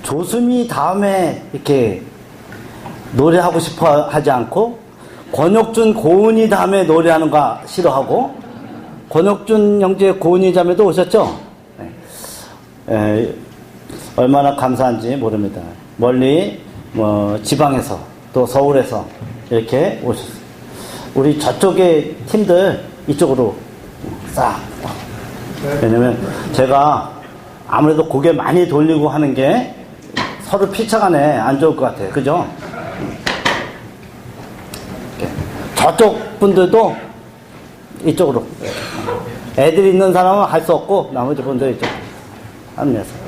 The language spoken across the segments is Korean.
조수미 다음에 이렇게 노래하고 싶어 하지 않고, 권혁준, 고은이 다음에 노래하는 거 싫어하고, 권혁준 형제 고은이 자매도 오셨죠? 얼마나 감사한지 모릅니다. 멀리 지방에서 또 서울에서 이렇게 오셨어요. 우리 저쪽의 팀들 이쪽으로 싹. 왜냐면 제가 아무래도 고개 많이 돌리고 하는 게 서로 피차간에 안 좋을 것 같아요. 그죠? 저쪽 분들도 이쪽으로. 애들 있는 사람은 할 수 없고 나머지 분들 이쪽 합류해서.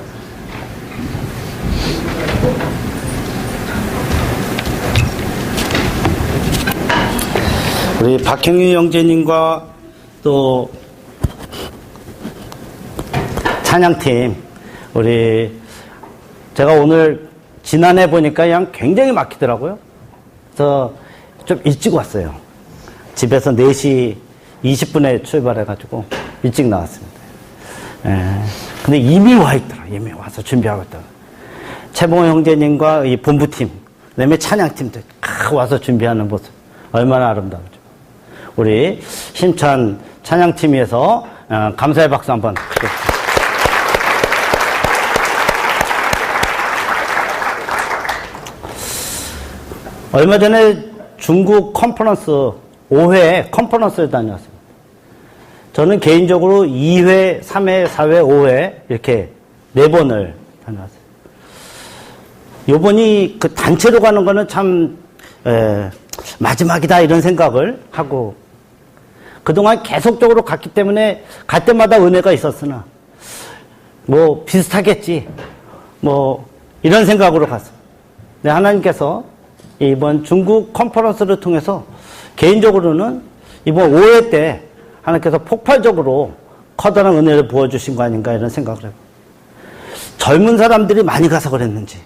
우리 박형희 형제님과 또 찬양팀, 우리 제가 오늘 지난해 보니까 그냥 굉장히 막히더라고요. 그래서 좀 일찍 왔어요. 집에서 4시 20분에 출발해가지고 일찍 나왔습니다. 근데 이미 와 있더라. 이미 와서 준비하고 있더라. 최봉호 형제님과 이 본부팀, 그 다음에 찬양팀들 와서 준비하는 모습 얼마나 아름다우죠. 우리 심찬 찬양팀에서 감사의 박수 한번. 얼마 전에 중국 컨퍼런스 5회 컨퍼런스를 다녀왔습니다. 저는 개인적으로 2회, 3회, 4회, 5회 이렇게 4번을 다녀왔어요. 요번이 그 단체로 가는 거는 참 마지막이다 이런 생각을 하고, 그동안 계속적으로 갔기 때문에 갈 때마다 은혜가 있었으나 뭐 비슷하겠지 뭐 이런 생각으로 갔어요. 근데 하나님께서 이번 중국 컨퍼런스를 통해서 개인적으로는 이번 5회 때 하나님께서 폭발적으로 커다란 은혜를 부어주신 거 아닌가 이런 생각을 해요. 젊은 사람들이 많이 가서 그랬는지,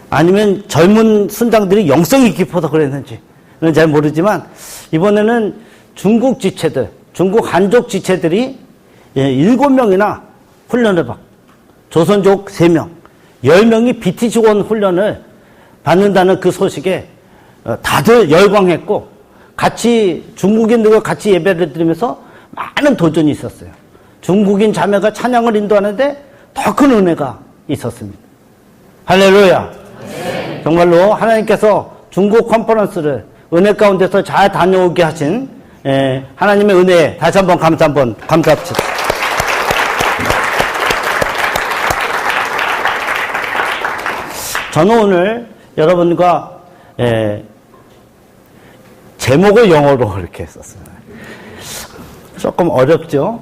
아니면 젊은 순장들이 영성이 깊어서 그랬는지 는 잘 모르지만, 이번에는 중국 지체들, 중국 한족 지체들이 7명이나 훈련을 받고, 조선족 3명, 10명이 BTG원 훈련을 받는다는 그 소식에 다들 열광했고, 같이 중국인들과 같이 예배를 드리면서 많은 도전이 있었어요. 중국인 자매가 찬양을 인도하는데 더 큰 은혜가 있었습니다. 할렐루야. 네. 정말로 하나님께서 중국 컨퍼런스를 은혜 가운데서 잘 다녀오게 하신 하나님의 은혜에 다시 한번 감사합시다. 저는 오늘 여러분과 제목을 영어로 이렇게 썼어요. 조금 어렵죠?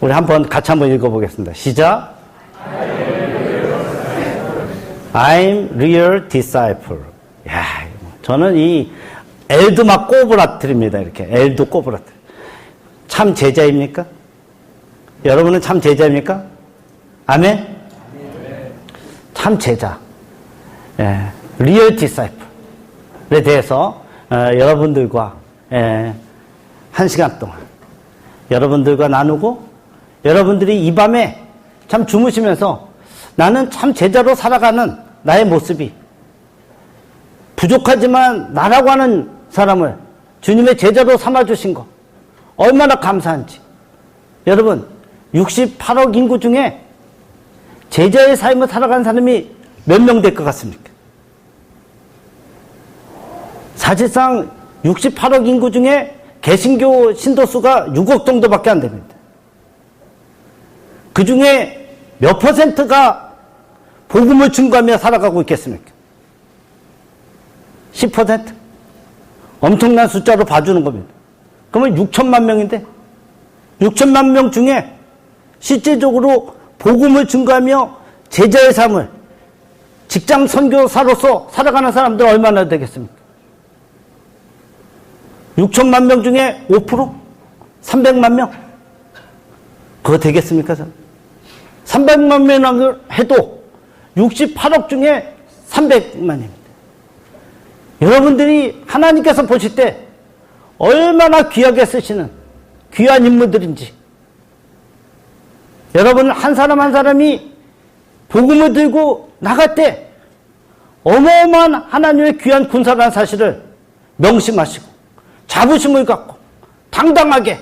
우리 같이 한번 읽어보겠습니다. 시작. I'm real disciple. 야, 저는 이 L도 막 꼬부라뜨립니다. 이렇게 L도 꼬부라뜨려. 참 제자입니까? 여러분은 참 제자입니까? 아멘? 참 제자. 리얼 디사이플에 대해서 여러분들과 1시간 동안 여러분들과 나누고, 여러분들이 이 밤에 참 주무시면서 나는 참 제자로 살아가는 나의 모습이, 부족하지만 나라고 하는 사람을 주님의 제자로 삼아주신 거 얼마나 감사한지. 여러분, 68억 인구 중에 제자의 삶을 살아가는 사람이 몇 명 될 것 같습니까? 사실상 68억 인구 중에 개신교 신도수가 6억 정도밖에 안 됩니다. 그 중에 몇 퍼센트가 복음을 증거하며 살아가고 있겠습니까? 10%? 엄청난 숫자로 봐주는 겁니다. 그러면 6천만 명인데, 6천만 명 중에 실제적으로 복음을 증거하며 제자의 삶을 직장 선교사로서 살아가는 사람들 얼마나 되겠습니까? 6천만 명 중에 5%? 300만 명? 그거 되겠습니까? 300만 명을 해도 68억 중에 300만입니다. 여러분들이 하나님께서 보실 때 얼마나 귀하게 쓰시는 귀한 인물들인지, 여러분 한 사람 한 사람이 복음을 들고 나갈 때 어마어마한 하나님의 귀한 군사라는 사실을 명심하시고 자부심을 갖고 당당하게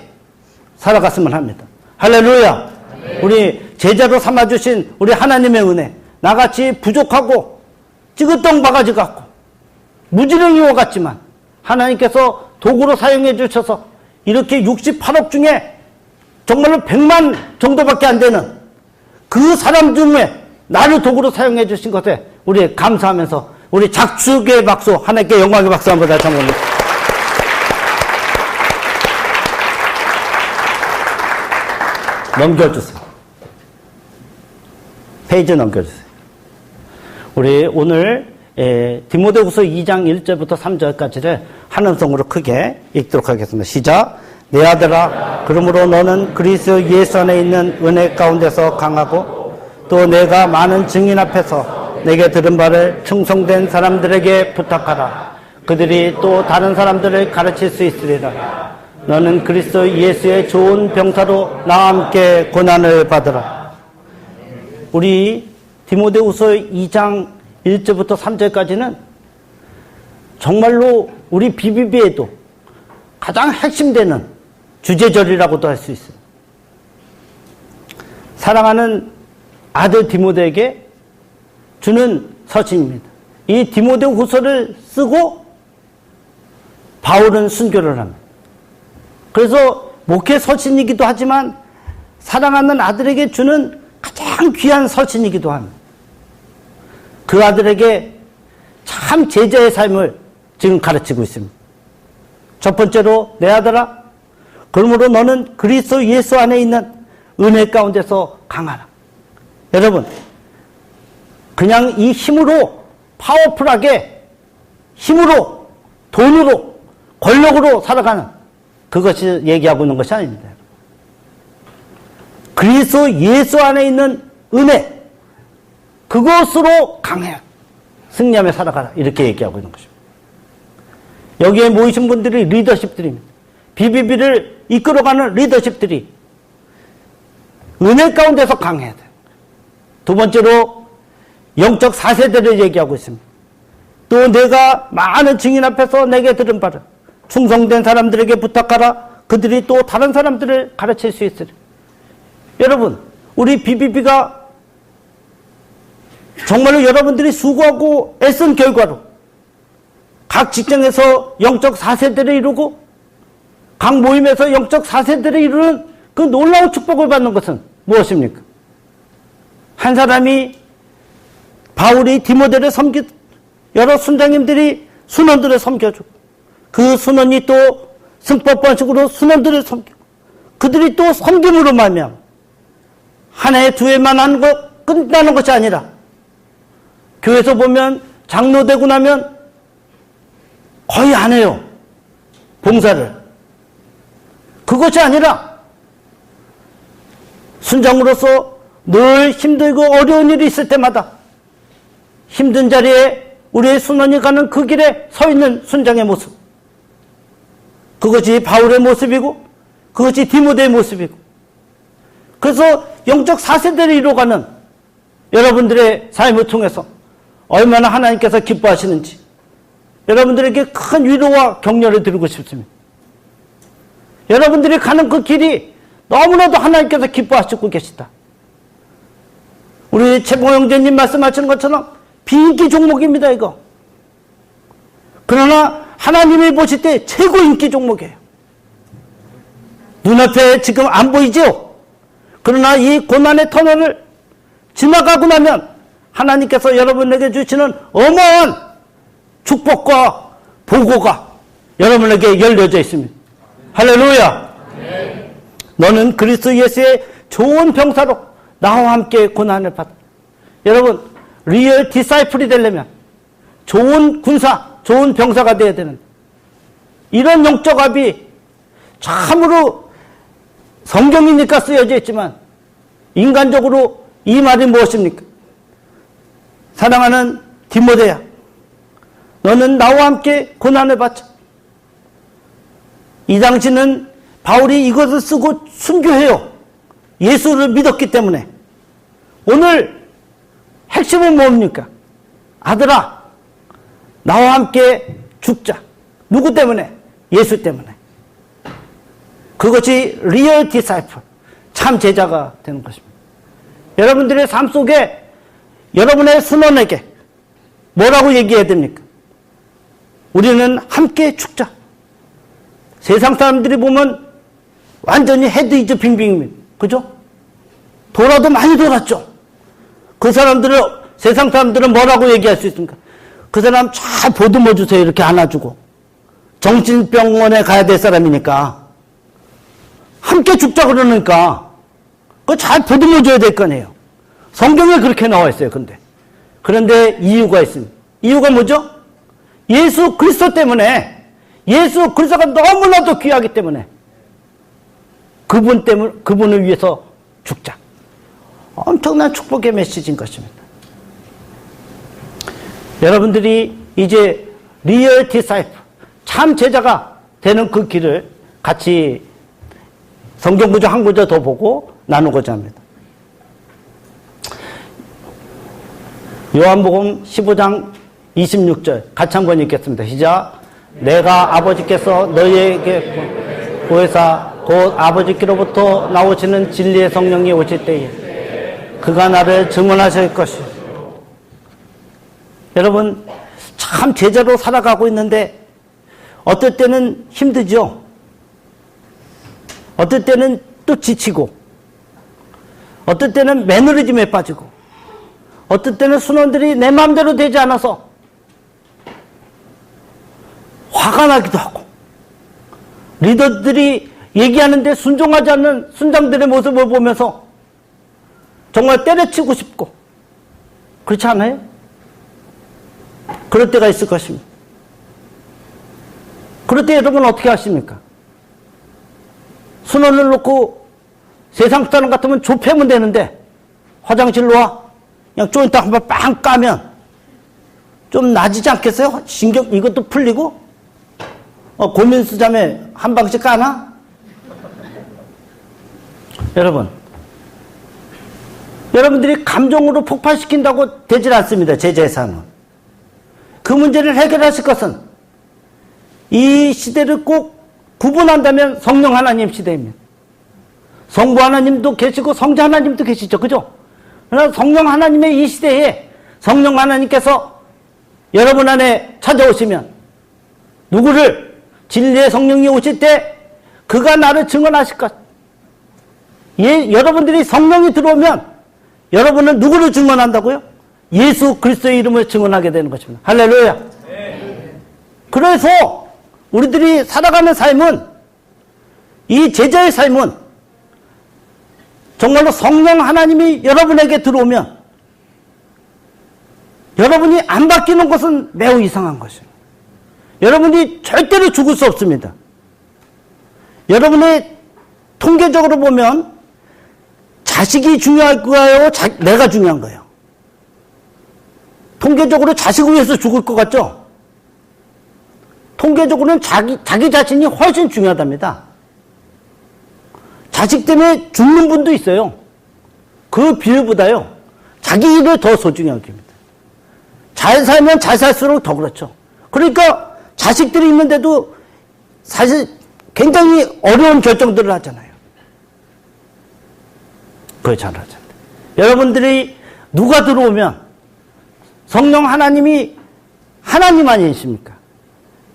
살아갔으면 합니다. 할렐루야. 우리 제자로 삼아주신 우리 하나님의 은혜, 나같이 부족하고 찌그덩 바가지 같고 무지렁이와 같지만 하나님께서 도구로 사용해 주셔서 이렇게 68억 중에 정말로 100만 정도밖에 안 되는 그 사람 중에 나를 도구로 사용해 주신 것에 우리 감사하면서 우리 작축의 박수, 하나님께 영광의 박수 한번 다시 한번 올립니다. 넘겨주세요. 페이지 넘겨주세요. 우리 오늘 디모데후서 2장 1절부터 3절까지를 한 음성으로 크게 읽도록 하겠습니다. 시작. 내 아들아, 그러므로 너는 그리스도 예수 안에 있는 은혜 가운데서 강하고 또 내가 많은 증인 앞에서 내게 들은 바를 충성된 사람들에게 부탁하라. 그들이 또 다른 사람들을 가르칠 수 있으리라. 너는 그리스도 예수의 좋은 병사로 나와 함께 고난을 받으라. 우리 디모데후서 2장 1절부터 3절까지는 정말로 우리 BBB에도 가장 핵심되는 주제절이라고도 할 수 있어요. 사랑하는 아들 디모데에게 주는 서신입니다. 이 디모데후서를 쓰고 바울은 순교를 합니다. 그래서 목회 서신이기도 하지만 사랑하는 아들에게 주는 가장 귀한 서신이기도 합니다. 그 아들에게 참 제자의 삶을 지금 가르치고 있습니다. 첫 번째로 내 아들아, 그러므로 너는 그리스도 예수 안에 있는 은혜 가운데서 강하라. 여러분, 그냥 이 힘으로 파워풀하게 힘으로 돈으로 권력으로 살아가는 그것이 얘기하고 있는 것이 아닙니다. 그리스도 예수 안에 있는 은혜, 그것으로 강해 승리하며 살아가라, 이렇게 얘기하고 있는 것입니다. 여기에 모이신 분들이 리더십들입니다. BBB를 이끌어가는 리더십들이 은혜 가운데서 강해야 돼요. 두 번째로 영적 4세대를 얘기하고 있습니다. 또 내가 많은 증인 앞에서 내게 들은 바를 충성된 사람들에게 부탁하라. 그들이 또 다른 사람들을 가르칠 수 있으리. 여러분, 우리 BBB가 정말로 여러분들이 수고하고 애쓴 결과로 각 직장에서 영적 4세대를 이루고 각 모임에서 영적 4세대를 이루는 그 놀라운 축복을 받는 것은 무엇입니까? 한 사람이 바울이 디모데를 섬기, 여러 순장님들이 순원들을 섬겨주고 그 순원이 또 승법 방식으로 순원들을 섬기고 그들이 또 섬김으로 말미암아 한 해 두 해만 하는 것 끝나는 것이 아니라 교회에서 보면 장로 되고 나면 거의 안 해요. 봉사를. 그것이 아니라 순장으로서 늘 힘들고 어려운 일이 있을 때마다 힘든 자리에 우리의 순원이 가는 그 길에 서 있는 순장의 모습. 그것이 바울의 모습이고 그것이 디모데의 모습이고 그래서 영적 4세대를 이루어가는 여러분들의 삶을 통해서 얼마나 하나님께서 기뻐하시는지 여러분들에게 큰 위로와 격려를 드리고 싶습니다. 여러분들이 가는 그 길이 너무나도 하나님께서 기뻐하시고 계시다. 우리 최봉 형제님 말씀하시는 것처럼 비인기 종목입니다, 이거. 그러나 하나님이 보실 때 최고 인기 종목이에요. 눈앞에 지금 안 보이죠? 그러나 이 고난의 터널을 지나가고 나면 하나님께서 여러분에게 주시는 어마어마한 축복과 보고가 여러분에게 열려져 있습니다. 할렐루야. 네. 너는 그리스도 예수의 좋은 병사로 나와 함께 고난을 받아. 여러분, 리얼 디사이플이 되려면 좋은 군사, 좋은 병사가 되어야 되는데 이런 영적 합이 참으로 성경이니까 쓰여져 있지만 인간적으로 이 말이 무엇입니까? 사랑하는 디모데야, 너는 나와 함께 고난을 받자. 이 당시는 바울이 이것을 쓰고 순교해요. 예수를 믿었기 때문에. 오늘 핵심은 뭡니까? 아들아, 나와 함께 죽자. 누구 때문에? 예수 때문에. 그것이 리얼 디사이플, 참 제자가 되는 것입니다. 여러분들의 삶 속에 여러분의 순원에게 뭐라고 얘기해야 됩니까? 우리는 함께 죽자. 세상 사람들이 보면 완전히 헤드 이즈 빙빙입니다. 그죠? 돌아도 많이 돌았죠. 그 사람들을, 세상 사람들은 뭐라고 얘기할 수 있습니까? 그 사람 잘 보듬어 주세요. 이렇게 안아주고. 정신병원에 가야 될 사람이니까. 함께 죽자 그러니까. 그거 잘 보듬어 줘야 될 거 아니에요. 성경에 그렇게 나와 있어요, 근데. 그런데 이유가 있습니다. 이유가 뭐죠? 예수 그리스도 때문에, 예수 그리스도가 너무나도 귀하기 때문에, 그분을 위해서 죽자. 엄청난 축복의 메시지인 것입니다. 여러분들이 이제 리얼 디사이플, 참 제자가 되는 그 길을 같이 성경 구절 한 구절 더 보고 나누고자 합니다. 요한복음 15장 26절 같이 한번 읽겠습니다. 시작. 내가 아버지께서 너희에게 보혜사 곧 아버지께로부터 나오시는 진리의 성령이 오실 때에 그가 나를 증언하실 것이요. 여러분, 참 제자로 살아가고 있는데 어떨 때는 힘들죠. 어떨 때는 또 지치고, 어떨 때는 매너리즘에 빠지고, 어떨 때는 순원들이 내 마음대로 되지 않아서 화가 나기도 하고, 리더들이 얘기하는데 순종하지 않는 순장들의 모습을 보면서 정말 때려치고 싶고, 그렇지 않아요? 그럴 때가 있을 것입니다. 그럴 때 여러분 어떻게 하십니까? 순원을 놓고 세상 사람 같으면 좁혀면 되는데 화장실로 와. 그냥 조인트 한번 빵 까면 좀 나아지지 않겠어요? 신경 이것도 풀리고 고민 수자매 한 방씩 까나? 여러분들이 감정으로 폭발시킨다고 되질 않습니다. 제자의 삶은. 그 문제를 해결하실 것은 이 시대를 꼭 구분한다면 성령 하나님 시대입니다. 성부 하나님도 계시고 성자 하나님도 계시죠. 그죠? 그러나 성령 하나님의 이 시대에 성령 하나님께서 여러분 안에 찾아오시면 누구를 진리의 성령이 오실 때 그가 나를 증언하실 것. 여러분들이 성령이 들어오면 여러분은 누구를 증언한다고요? 예수 그리스도의 이름을 증언하게 되는 것입니다. 할렐루야. 그래서 우리들이 살아가는 삶은, 이 제자의 삶은 정말로 성령 하나님이 여러분에게 들어오면 여러분이 안 바뀌는 것은 매우 이상한 것이에요. 여러분이 절대로 죽을 수 없습니다. 여러분의 통계적으로 보면 자식이 중요할 거예요? 내가 중요한 거예요? 통계적으로 자식을 위해서 죽을 것 같죠? 통계적으로는 자기 자신이 훨씬 중요하답니다. 자식 때문에 죽는 분도 있어요. 그 비율보다요, 자기 일을 더 소중히 여깁니다. 잘 살면 잘 살수록 더 그렇죠. 그러니까 자식들이 있는데도 사실 굉장히 어려운 결정들을 하잖아요. 그걸 잘 하잖아요. 여러분들이 누가 들어오면 성령 하나님이 하나님 아니십니까?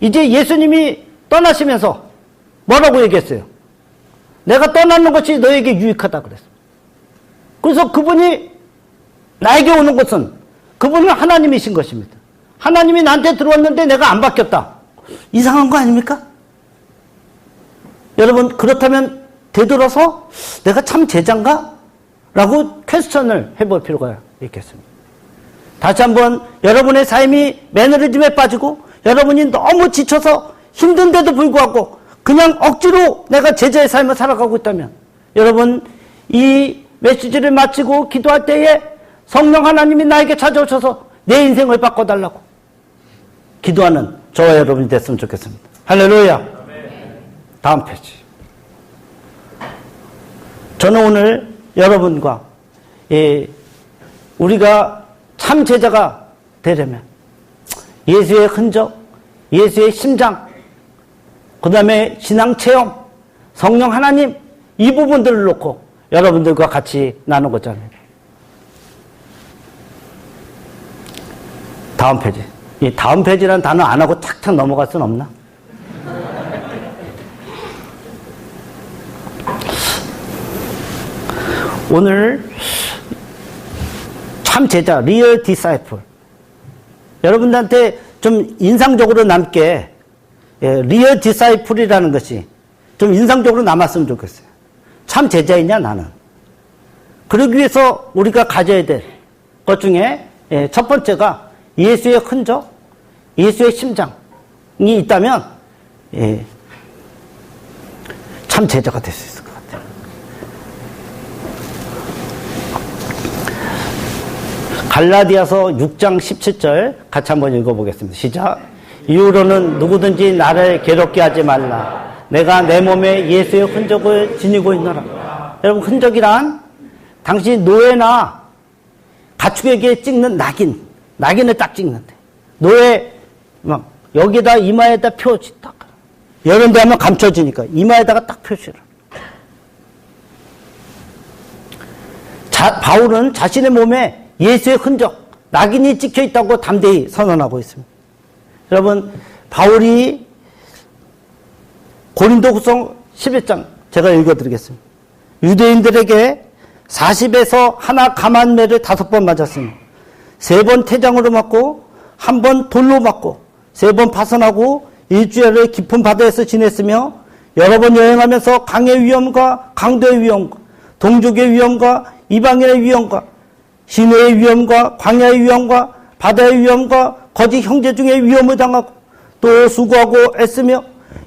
이제 예수님이 떠나시면서 뭐라고 얘기했어요? 내가 떠나는 것이 너에게 유익하다 그랬어요. 그래서 그분이 나에게 오는 것은 그분은 하나님이신 것입니다. 하나님이 나한테 들어왔는데 내가 안 바뀌었다. 이상한 거 아닙니까? 여러분, 그렇다면 되돌아서 내가 참 제자인가? 라고 퀘스천을 해볼 필요가 있겠습니다. 다시 한번 여러분의 삶이 매너리즘에 빠지고 여러분이 너무 지쳐서 힘든데도 불구하고 그냥 억지로 내가 제자의 삶을 살아가고 있다면 여러분, 이 메시지를 마치고 기도할 때에 성령 하나님이 나에게 찾아오셔서 내 인생을 바꿔달라고 기도하는 저와 여러분이 됐으면 좋겠습니다. 할렐루야. 다음 페이지. 저는 오늘 여러분과 우리가 참 제자가 되려면 예수의 흔적, 예수의 심장, 그 다음에 신앙 체험, 성령 하나님, 이 부분들을 놓고 여러분들과 같이 나누고자 합니다. 다음 페이지. 이 다음 페이지라는 단어 안 하고 탁탁 넘어갈 수는 없나? 오늘 참 제자, 리얼 디사이플. 여러분들한테 좀 인상적으로 남게 리얼 디사이플이라는 것이 좀 인상적으로 남았으면 좋겠어요. 참 제자이냐 나는. 그러기 위해서 우리가 가져야 될 것 중에 첫 번째가 예수의 흔적, 예수의 심장이 있다면 참 제자가 될 수 있을 것 같아요. 갈라디아서 6장 17절 같이 한번 읽어보겠습니다. 시작. 이후로는 누구든지 나를 괴롭게 하지 말라. 내가 내 몸에 예수의 흔적을 지니고 있노라. 여러분, 흔적이란 당시 노예나 가축에게 찍는 낙인을 딱 찍는데, 노예 막 여기다 이마에다 표시 딱, 이런 데 하면 감춰지니까 이마에다가 딱 표시를. 바울은 자신의 몸에 예수의 흔적, 낙인이 찍혀 있다고 담대히 선언하고 있습니다. 여러분, 바울이 고린도후서 11장 제가 읽어드리겠습니다. 유대인들에게 40에서 하나 감한매를 5번 맞았으며 3번 태장으로 맞고 1번 돌로 맞고 3번 파선하고 일주일을 깊은 바다에서 지냈으며 여러 번 여행하면서 강의 위험과 강도의 위험과 동족의 위험과 이방인의 위험과 시내의 위험과 광야의 위험과 바다의 위험과 거짓 형제 중에 위험을 당하고 또 수고하고 애쓰며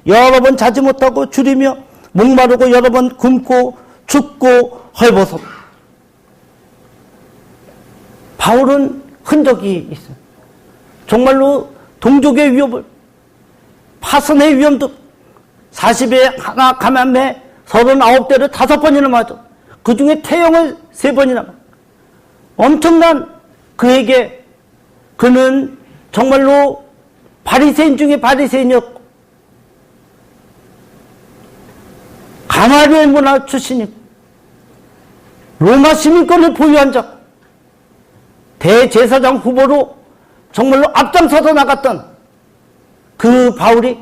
여러 번 자지 못하고 줄이며 목마르고 여러 번 굶고 춥고 헐벗어. 바울은 흔적이 있어요. 정말로 동족의 위협을, 파선의 위험도 40에 하나 감한매 39대를 5번이나 맞아. 그 중에 태형을 3번이나 맞아. 엄청난 그에게, 그는 정말로 바리새인 중에 바리새인이었고 가마리엘 문화 출신이고 로마 시민권을 보유한 자, 대제사장 후보로 정말로 앞장서서 나갔던 그 바울이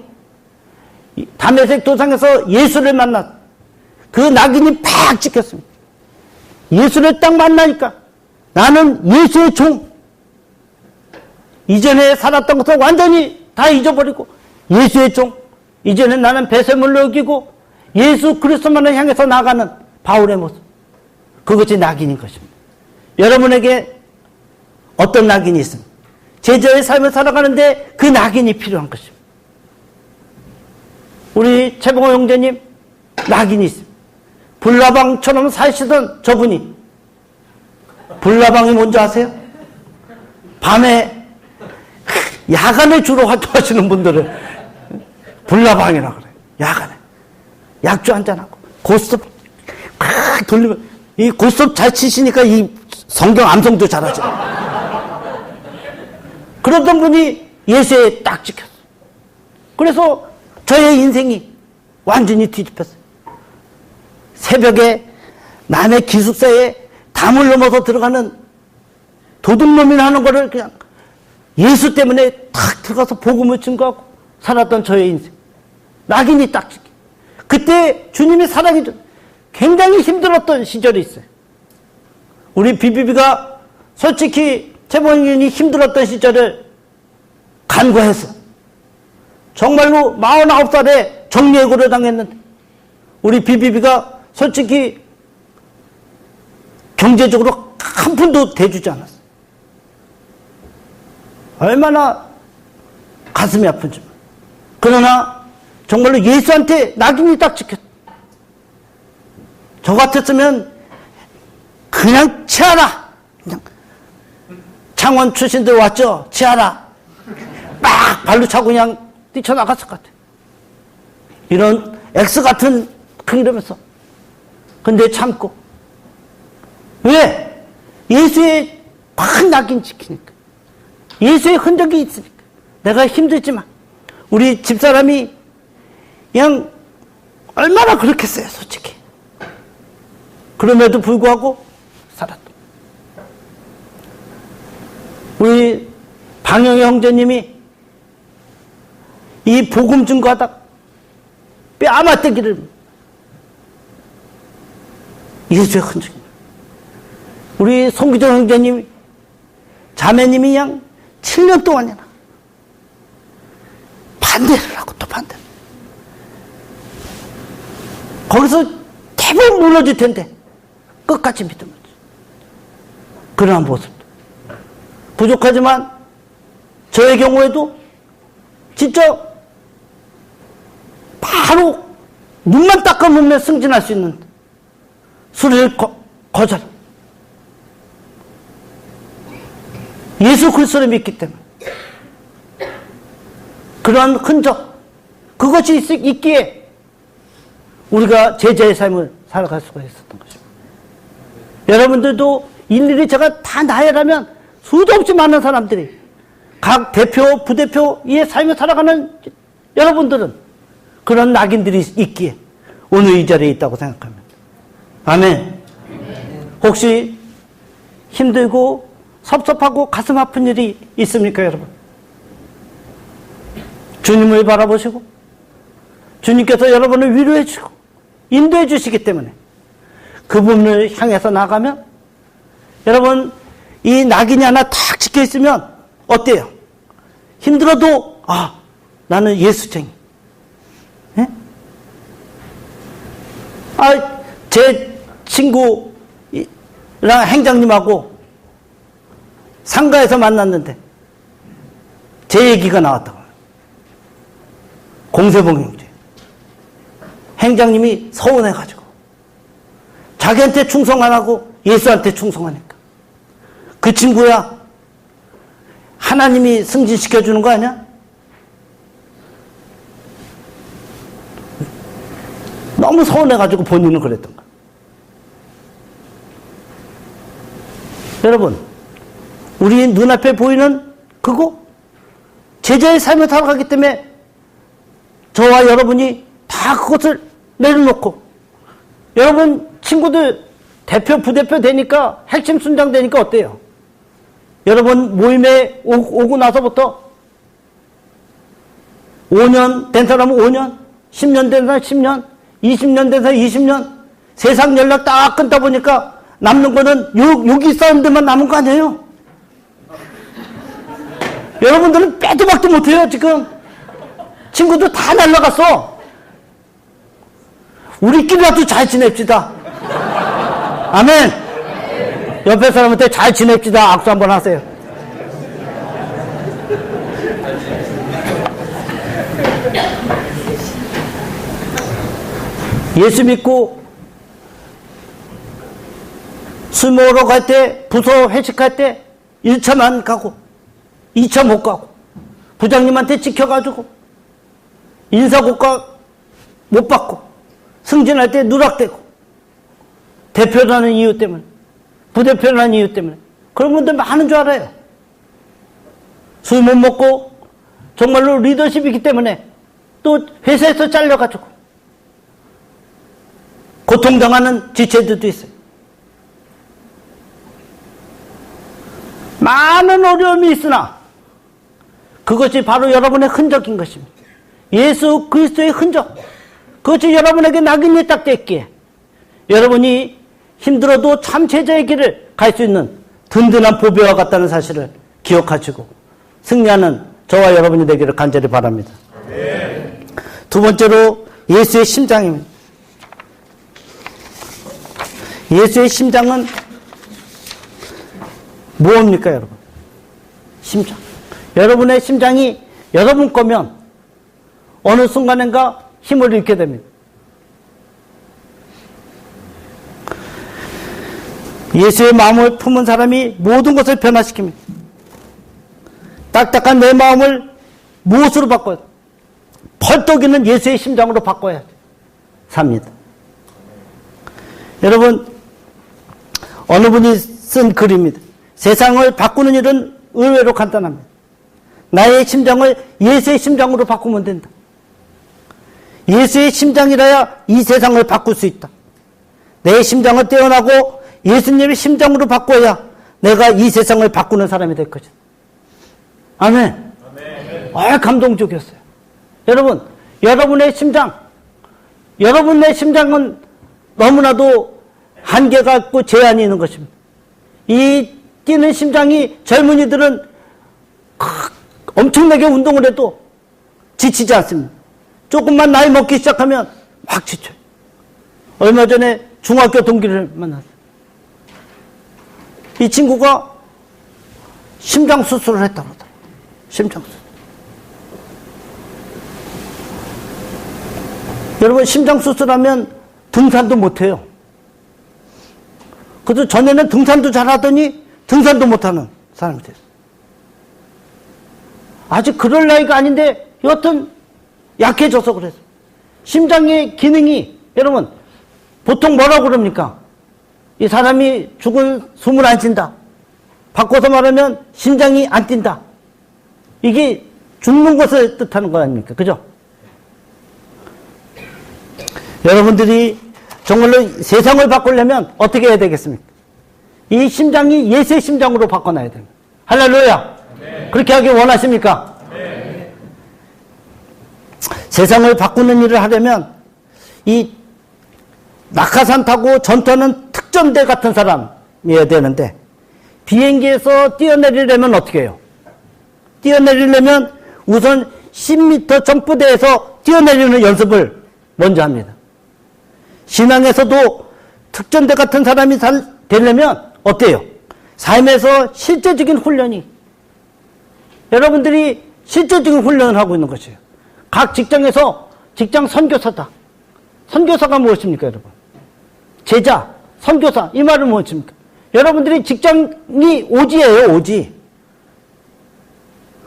다메섹 도상에서 예수를 만났, 그 낙인이 팍 찍혔습니다. 예수를 딱 만나니까 나는 예수의 종, 이전에 살았던 것을 완전히 다 잊어버리고 예수의 종, 이전에 나는 배설물로 여기고 예수 그리스도만을 향해서 나가는 바울의 모습, 그것이 낙인인 것입니다. 여러분에게 어떤 낙인이 있습니까? 제자의 삶을 살아가는데 그 낙인이 필요한 것입니다. 우리 최봉호 형제님 낙인이 있습니다. 불나방처럼 사시던 저분이, 불나방이 뭔지 아세요? 밤에 야간에 주로 활동하시는 분들을 불나방이라고 그래요. 야간에 약주 한잔하고 고스톱 돌리면, 이 고스톱 잘 치시니까 이 성경 암송도 잘하죠. 그러던 분이 예수에 딱 찍혔어. 그래서 저의 인생이 완전히 뒤집혔어요. 새벽에 남의 기숙사에 담을 넘어서 들어가는 도둑놈이나 하는 거를 그냥 예수 때문에 탁 들어가서 복음을 증거하고 살았던 저의 인생. 낙인이 딱 찍혀. 그때 주님의 사랑이 굉장히 힘들었던 시절이 있어요. 우리 비비비가 솔직히 최봉현이 힘들었던 시절을 간과해서 정말로 49살에 정예고를 당했는데 우리 비비비가 솔직히 경제적으로 한 푼도 대주지 않았어요. 얼마나 가슴이 아픈지. 그러나 정말로 예수한테 낙인이 딱 찍혔다. 저 같았으면 그냥 치아라. 그냥 창원 출신들 왔죠? 치아라. 막 발로 차고 그냥 뛰쳐나갔을 것 같아요. 이런 X 같은 이러면서. 근데 참고. 왜? 예수의 막 낙인 지키니까. 예수의 흔적이 있으니까. 내가 힘들지만 우리 집사람이 그냥 얼마나 그렇겠어요, 솔직히. 그럼에도 불구하고 살았다. 우리 방영희 형제님이 이 복음 증거하다가 뼈 맞대기를 예수의 흔적입니다. 우리 송기정 형제님이 자매님이 그냥 7년 동안이나 반대를 하고 또 반대를. 거기서 대부분 무너질 텐데 끝까지 믿음을. 그러한 모습도 부족하지만 저의 경우에도 진짜 바로 눈만 닦아놓으면 승진할 수 있는 수리를 거절. 예수 그리스도를 믿기 때문에 그러한 흔적, 그것이 있기에 우리가 제자의 삶을 살아갈 수가 있었던 것입니다. 여러분들도 일일이 제가 다 나열하면 수도 없이 많은 사람들이 각 대표, 부대표의 삶을 살아가는 여러분들은 그런 낙인들이 있기에 오늘 이 자리에 있다고 생각합니다. 아멘. 혹시 힘들고 섭섭하고 가슴 아픈 일이 있습니까, 여러분? 주님을 바라보시고 주님께서 여러분을 위로해 주시고 인도해 주시기 때문에 그분을 향해서 나가면 여러분 이 낙인이 하나 탁 찍혀 있으면 어때요? 힘들어도 나는 예수쟁이. 예? 제 친구랑 행장님하고 상가에서 만났는데 제 얘기가 나왔다고. 공세봉 형제. 행장님이 서운해가지고 자기한테 충성 안 하고 예수한테 충성하니까 그 친구야 하나님이 승진시켜주는 거 아니야? 너무 서운해가지고 본인은 그랬던 거야. 여러분, 우리 눈앞에 보이는 그거 제자의 삶을 살아가기 때문에 저와 여러분이 다 그것을 내려놓고 여러분 친구들 대표 부대표 되니까 핵심 순장 되니까 어때요? 여러분 모임에 오고 나서부터 5년 된 사람은 5년, 10년 된 사람 10년, 20년 된 사람 20년, 세상 연락 딱 끊다 보니까 남는 거는 여기 사람들만 남은 거 아니에요? 여러분들은 빼도 박도 못해요 지금. 친구들 다 날라갔어. 우리끼리라도 잘 지냅시다. 아멘. 옆에 사람한테 잘 지냅시다. 악수 한번 하세요. 예수 믿고 술 먹으러 갈 때, 부서 회식할 때 1차만 가고 2차 못 가고 부장님한테 찍혀가지고 인사고과 못 받고 승진할 때 누락되고 대표라는 이유 때문에 부대표라는 이유 때문에 그런 분들 많은 줄 알아요. 술 못 먹고 정말로 리더십이기 때문에 또 회사에서 잘려가지고 고통당하는 지체들도 있어요. 많은 어려움이 있으나 그것이 바로 여러분의 흔적인 것입니다. 예수 그리스도의 흔적, 그것이 여러분에게 낙인이 딱 됐기에 여러분이 힘들어도 참 제자의 길을 갈 수 있는 든든한 보배와 같다는 사실을 기억하시고 승리하는 저와 여러분이 되기를 간절히 바랍니다. 네. 두 번째로 예수의 심장입니다. 예수의 심장은 무엇입니까, 여러분? 심장. 여러분의 심장이 여러분 거면 어느 순간인가 힘을 잃게 됩니다. 예수의 마음을 품은 사람이 모든 것을 변화시킵니다. 딱딱한 내 마음을 무엇으로 바꿔요? 펄떡이는 예수의 심장으로 바꿔야 삽니다. 여러분, 어느 분이 쓴 글입니다. 세상을 바꾸는 일은 의외로 간단합니다. 나의 심장을 예수의 심장으로 바꾸면 된다. 예수의 심장이라야 이 세상을 바꿀 수 있다. 내 심장을 떼어나고 예수님의 심장으로 바꿔야 내가 이 세상을 바꾸는 사람이 될 것이다. 아멘. 감동적이었어요. 여러분, 여러분의 심장은 너무나도 한계가 있고 제한이 있는 것입니다. 이 뛰는 심장이 젊은이들은 엄청나게 운동을 해도 지치지 않습니다. 조금만 나이 먹기 시작하면 확 지쳐요. 얼마 전에 중학교 동기를 만났어요. 이 친구가 심장 수술을 했다고 하더라고요. 심장 수술. 여러분, 심장 수술하면 등산도 못해요. 그래서 전에는 등산도 잘하더니 등산도 못하는 사람이 됐어요. 아직 그럴 나이가 아닌데 여하튼 약해져서 그랬어요. 심장의 기능이, 여러분, 보통 뭐라고 그럽니까? 이 사람이 죽은 숨을 안 쉰다. 바꿔서 말하면 심장이 안 뛴다. 이게 죽는 것을 뜻하는 거 아닙니까? 그죠? 여러분들이 정말로 세상을 바꾸려면 어떻게 해야 되겠습니까? 이 심장이 예수의 심장으로 바꿔놔야 됩니다. 할렐루야! 네. 그렇게 하길 원하십니까? 네. 세상을 바꾸는 일을 하려면 이 낙하산 타고 전투하는 특전대 같은 사람이어야 되는데, 비행기에서 뛰어내리려면 어떻게 해요? 뛰어내리려면 우선 10m 점프대에서 뛰어내리는 연습을 먼저 합니다. 신앙에서도 특전대 같은 사람이 되려면 어때요? 삶에서 실제적인 훈련이, 여러분들이 실제적인 훈련을 하고 있는 것이에요. 각 직장에서 직장 선교사다. 선교사가 무엇입니까, 여러분? 제자, 선교사, 이 말은 무엇입니까? 여러분들이 직장이 오지예요, 오지.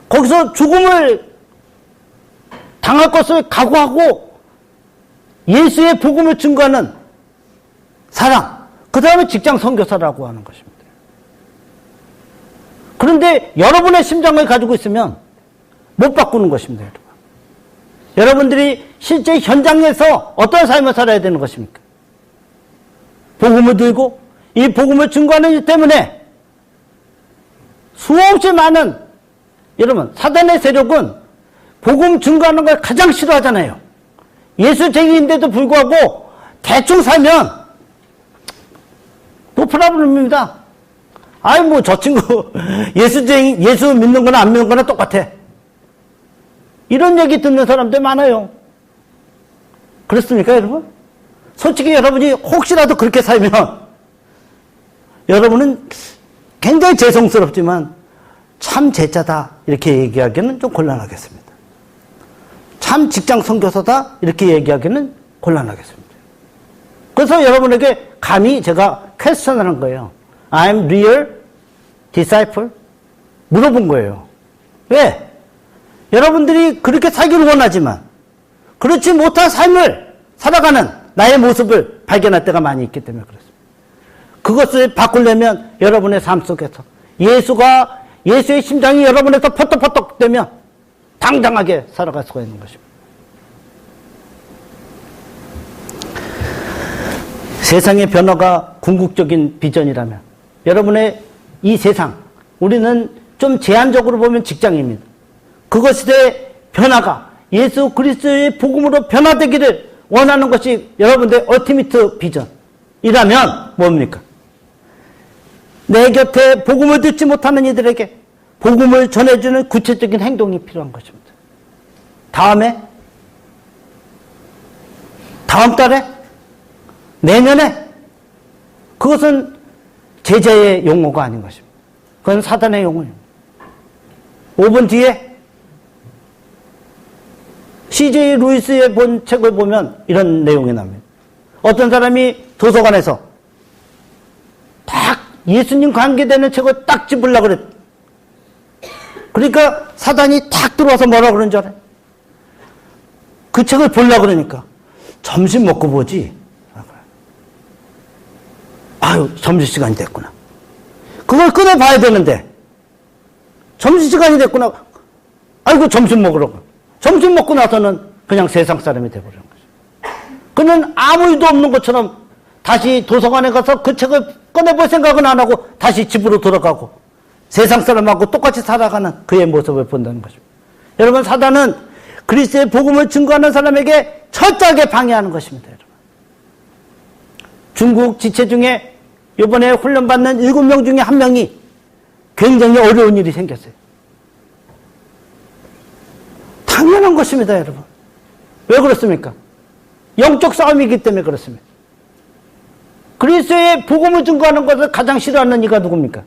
거기서 죽음을 당할 것을 각오하고 예수의 복음을 증거하는 사람, 그 다음에 직장 선교사라고 하는 것입니다. 그런데 여러분의 심장을 가지고 있으면 못 바꾸는 것입니다, 여러분. 여러분들이 실제 현장에서 어떤 삶을 살아야 되는 것입니까? 복음을 들고 이 복음을 증거하는 일 때문에 수없이 많은, 여러분, 사단의 세력은 복음 증거하는 걸 가장 싫어하잖아요. 예수쟁이인데도 불구하고 대충 살면 노 프라블럼입니다. 아이, 뭐, 저 친구, 예수 믿는 거나 안 믿는 거나 똑같아. 이런 얘기 듣는 사람들 많아요. 그렇습니까, 여러분? 솔직히 여러분이 혹시라도 그렇게 살면, 여러분은 굉장히 죄송스럽지만, 참 제자다, 이렇게 얘기하기는 좀 곤란하겠습니다. 참 직장 선교사다, 이렇게 얘기하기는 곤란하겠습니다. 그래서 여러분에게 감히 제가 퀘스천을 한 거예요. I'm real disciple? 물어본 거예요. 왜? 여러분들이 그렇게 살기를 원하지만 그렇지 못한 삶을 살아가는 나의 모습을 발견할 때가 많이 있기 때문에 그렇습니다. 그것을 바꾸려면 여러분의 삶 속에서 예수의 심장이 여러분에서 퍼떡퍼떡 되면 당당하게 살아갈 수가 있는 것입니다. 세상의 변화가 궁극적인 비전이라면 여러분의 이 세상, 우리는 좀 제한적으로 보면 직장입니다. 그것의 변화가 예수 그리스도의 복음으로 변화되기를 원하는 것이 여러분들의 얼티미트 비전이라면 뭡니까? 내 곁에 복음을 듣지 못하는 이들에게 복음을 전해주는 구체적인 행동이 필요한 것입니다. 다음 달에? 내년에? 그것은 제자의 용어가 아닌 것입니다. 그건 사단의 용어입니다. 5분 뒤에 C.J. 루이스의 본 책을 보면 이런 내용이 납니다. 어떤 사람이 도서관에서 딱 예수님 관계되는 책을 딱 집으려고 그랬. 그러니까 사단이 탁 들어와서 뭐라 그러는 줄 알아요? 그 책을 보려고 그러니까 점심 먹고 보지. 아유, 점심시간이 됐구나. 그걸 꺼내봐야 되는데 점심시간이 됐구나. 아이고 점심 먹으러 가. 점심 먹고 나서는 그냥 세상 사람이 돼버리는 거죠. 그는 아무 일도 없는 것처럼 다시 도서관에 가서 그 책을 꺼내볼 생각은 안 하고 다시 집으로 돌아가고 세상 사람하고 똑같이 살아가는 그의 모습을 본다는 것입니다. 여러분, 사단은 그리스도의 복음을 증거하는 사람에게 철저하게 방해하는 것입니다. 여러분. 중국 지체 중에 이번에 훈련받는 7명 중에 1명이 굉장히 어려운 일이 생겼어요. 당연한 것입니다, 여러분. 왜 그렇습니까? 영적 싸움이기 때문에 그렇습니다. 그리스도의 복음을 증거하는 것을 가장 싫어하는 이가 누굽니까?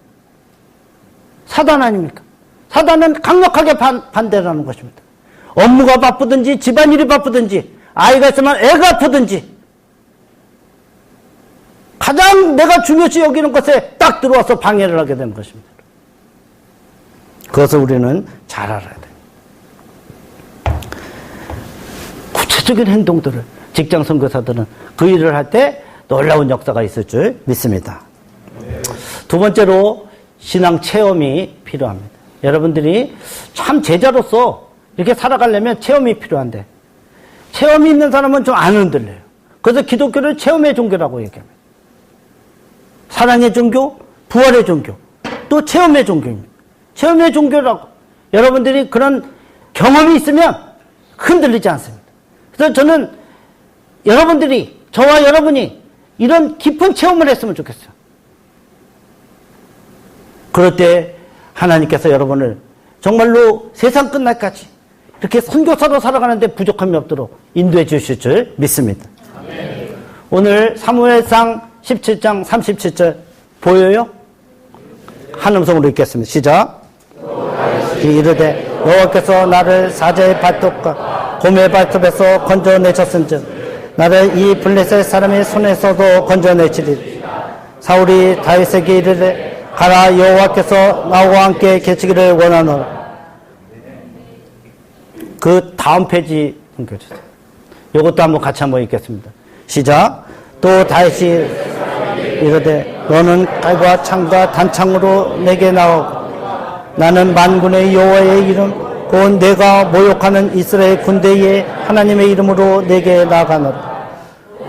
사단 아닙니까? 사단은 강력하게 반대를 하는 것입니다. 업무가 바쁘든지 집안일이 바쁘든지 아이가 있으면 애가 아프든지 가장 내가 중요시 여기는 것에 딱 들어와서 방해를 하게 되는 것입니다. 그것을 우리는 잘 알아야 돼요. 구체적인 행동들을 직장 선교사들은 그 일을 할 때 놀라운 역사가 있을 줄 믿습니다. 두 번째로 신앙 체험이 필요합니다. 여러분들이 참 제자로서 이렇게 살아가려면 체험이 필요한데 체험이 있는 사람은 좀 안 흔들려요. 그래서 기독교를 체험의 종교라고 얘기합니다. 사랑의 종교, 부활의 종교, 또 체험의 종교입니다. 체험의 종교라고. 여러분들이 그런 경험이 있으면 흔들리지 않습니다. 그래서 저는 여러분들이, 저와 여러분이 이런 깊은 체험을 했으면 좋겠어요. 그럴 때 하나님께서 여러분을 정말로 세상 끝날까지 이렇게 선교사로 살아가는데 부족함이 없도록 인도해 주실 줄 믿습니다. 아멘. 오늘 사무엘상 17장 37절 보여요? 한 음성으로 읽겠습니다. 시작. 이르되 여호와께서 나를 사자의 발톱과 곰의 발톱에서 건져내셨은즉 나를 이 블레셋 사람의 손에서도 건져내시리니 사울이 다윗에게 이르되 가라, 여호와께서 나와 함께 계시기를 원하노라. 그 다음 페이지 넘겨주세요. 이것도 한번 같이 한번 읽겠습니다. 시작. 또 다윗이 이르되 너는 칼과 창과 단창으로 내게 나오고 나는 만군의 여호와의 이름 곧 내가 모욕하는 이스라엘 군대의 하나님의 이름으로 내게 나아가노라.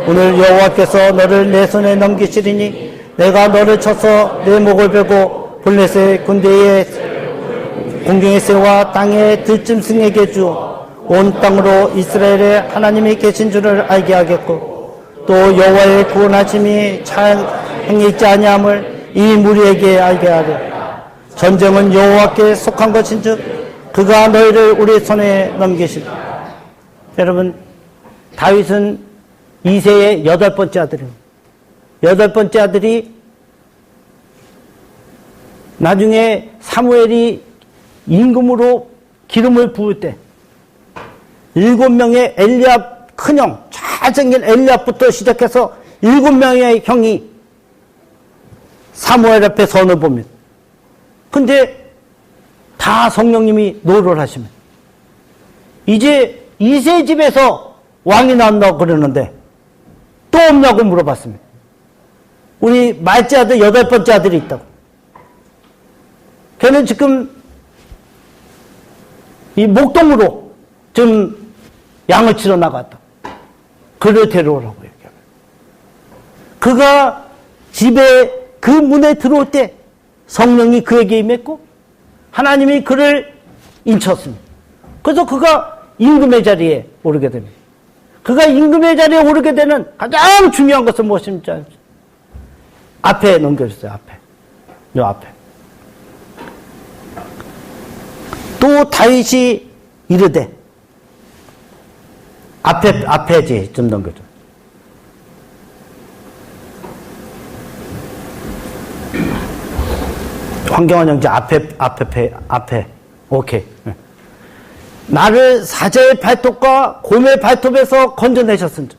오늘 여호와께서 너를 내 손에 넘기시리니 내가 너를 쳐서 내 목을 베고 블레셋 군대의 공중의 새와 땅의 들짐승에게 주어 온 땅으로 이스라엘의 하나님이 계신 줄을 알게 하겠고 또 여호와의 구원하심이 잘 행했지 아니함을 이 무리에게 알게 하려. 전쟁은 여호와께 속한 것인즉 그가 너희를 우리 손에 넘기시리라. 여러분, 다윗은 이새의 8번째 아들입니다. 8번째 아들이 나중에 사무엘이 임금으로 기름을 부을 때 7명의 엘리압 큰형, 잘생긴 엘리압부터 시작해서 7명의 형이 사무엘 앞에 선을 봅니다. 근데 다 성령님이 노를 하시면 이제 이새 집에서 왕이 나온다고 그러는데 또 없냐고 물어봤습니다. 우리 말째 아들 8번째 아들이 있다고. 걔는 지금 이 목동으로 좀 양을 치러 나갔다. 그를 데려오라고 얘기합니다. 그가 집에 그 문에 들어올 때 성령이 그에게 임했고 하나님이 그를 인쳤습니다. 그래서 그가 임금의 자리에 오르게 됩니다. 그가 임금의 자리에 오르게 되는 가장 중요한 것은 무엇인지 알죠? 앞에 넘겨주세요. 앞에. 요 앞에. 또 다윗이 이르되 앞에지 좀 넘겨줘. 황경환 형제 앞에. 오케이. 나를 사자의 발톱과 곰의 발톱에서 건져내셨은즉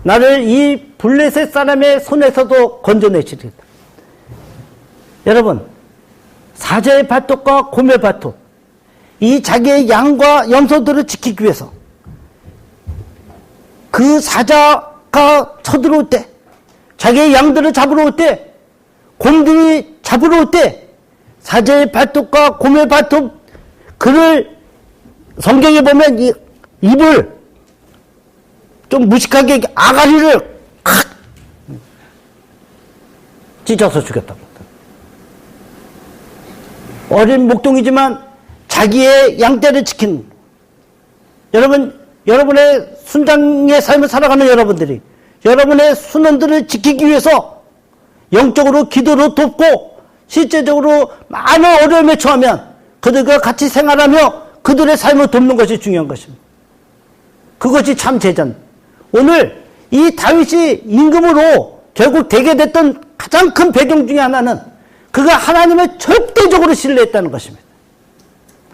나를 이 블레셋 사람의 손에서도 건져내시리다. 여러분, 사자의 발톱과 곰의 발톱, 이 자기의 양과 염소들을 지키기 위해서 그 사자가 쳐들어올 때, 자기의 양들을 잡으러 올 때 곰들이 잡으러 올 때 사자의 발톱과 곰의 발톱, 그를 성경에 보면 이 입을 좀 무식하게 아가리를 칵 찢어서 죽였다고. 어린 목동이지만 자기의 양떼를 지킨, 여러분의 순장의 삶을 살아가는 여러분들이 여러분의 순원들을 지키기 위해서 영적으로 기도로 돕고 실제적으로 많은 어려움에 처하면 그들과 같이 생활하며 그들의 삶을 돕는 것이 중요한 것입니다. 그것이 참 제자입니다. 오늘 이 다윗이 임금으로 결국 되게 됐던 가장 큰 배경 중에 하나는 그가 하나님을 절대적으로 신뢰했다는 것입니다.